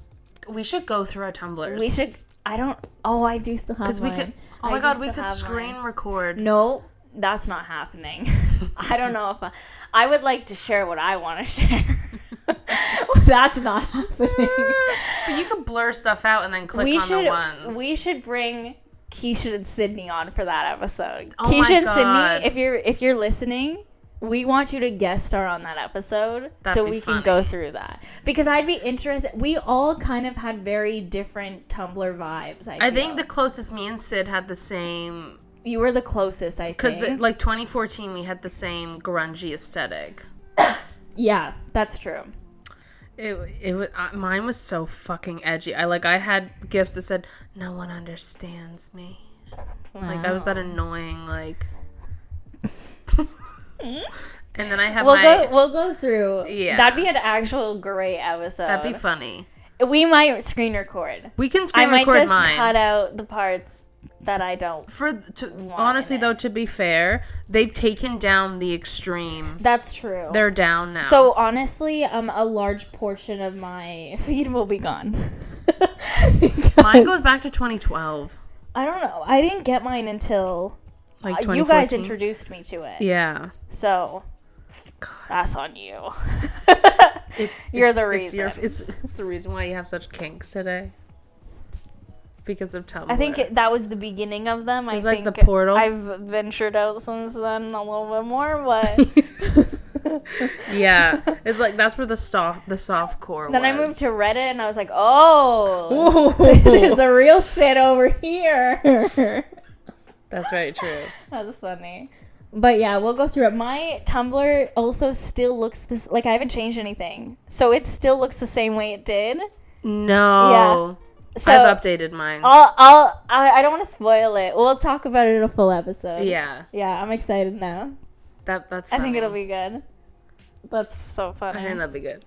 We should go through our Tumblrs. We should. I don't. Oh, I do still have mine. We could. Oh my god, we could screen record. No, that's not happening. I don't know if I would like to share what I want to share. That's not happening. But you could blur stuff out and then click on the ones. We should bring Keisha and Sydney on for that episode. Oh Keisha my and God. Sydney, if you're listening, we want you to guest star on that episode. That'd be we funny. Can go through that. Because I'd be interested. We all kind of had very different Tumblr vibes. I think the closest me and Sid had the same. You were the closest, I think. Because like 2014, we had the same grungy aesthetic. Yeah, that's true. It was mine was so fucking edgy. I had gifts that said "No one understands me." Wow. Like I was that annoying. Like, and then I have we'll go through. Yeah, that'd be an actual great episode. That'd be funny. We might screen record. We can screen record mine. I might just cut out the parts that I don't. Honestly, though, to be fair, they've taken down the extreme. That's true. They're down now. So honestly, a large portion of my feed will be gone. Mine goes back to 2012. I don't know. I didn't get mine until like you guys introduced me to it. Yeah. So God. That's on you. You're the reason. It's the reason why you have such kinks today. Because of Tumblr. I think that was the beginning of them. It's like the portal. I've ventured out since then a little bit more, but yeah, it's like that's where the soft core. Then I moved to Reddit, and I was like, oh, this is the real shit over here. That's very true. That's funny. But yeah, we'll go through it. My Tumblr also still looks this. Like I haven't changed anything, so it still looks the same way it did. No. Yeah. So I've updated mine. I don't want to spoil it. We'll talk about it in a full episode. Yeah. Yeah, I'm excited now. That's funny. I think it'll be good. That's so funny. I think that'll be good.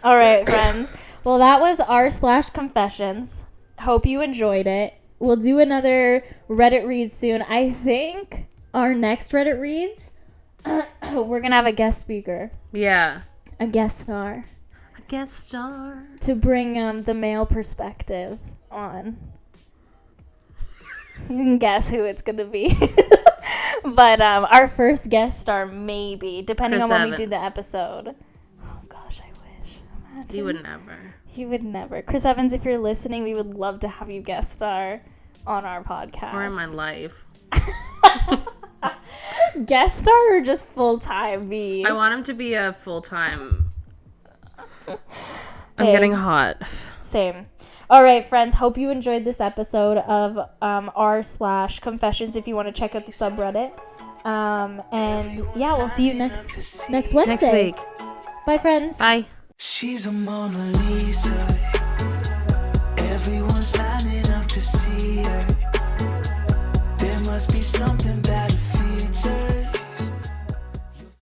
All right, friends. Well, that was r/confessions. Hope you enjoyed it. We'll do another Reddit read soon. I think our next Reddit reads, we're going to have a guest speaker. Yeah. A guest star. Guest star to bring the male perspective on. You can guess who it's gonna be. But our first guest star, maybe, depending Chris on when Evans. we do the episode. Oh gosh, I wish. Imagine. He would never. He would never. Chris Evans, if you're listening, we would love to have you guest star on our podcast or in my life. Guest star or just full time? Me. I want him to be a full time. I'm getting hot. Same. All right, friends. Hope you enjoyed this episode of r/confessions. If you want to check out the subreddit, and yeah, we'll see you next Wednesday. Next week. Bye, friends. Bye. She's a Mona Lisa. Everyone's lining up to see her. There must be something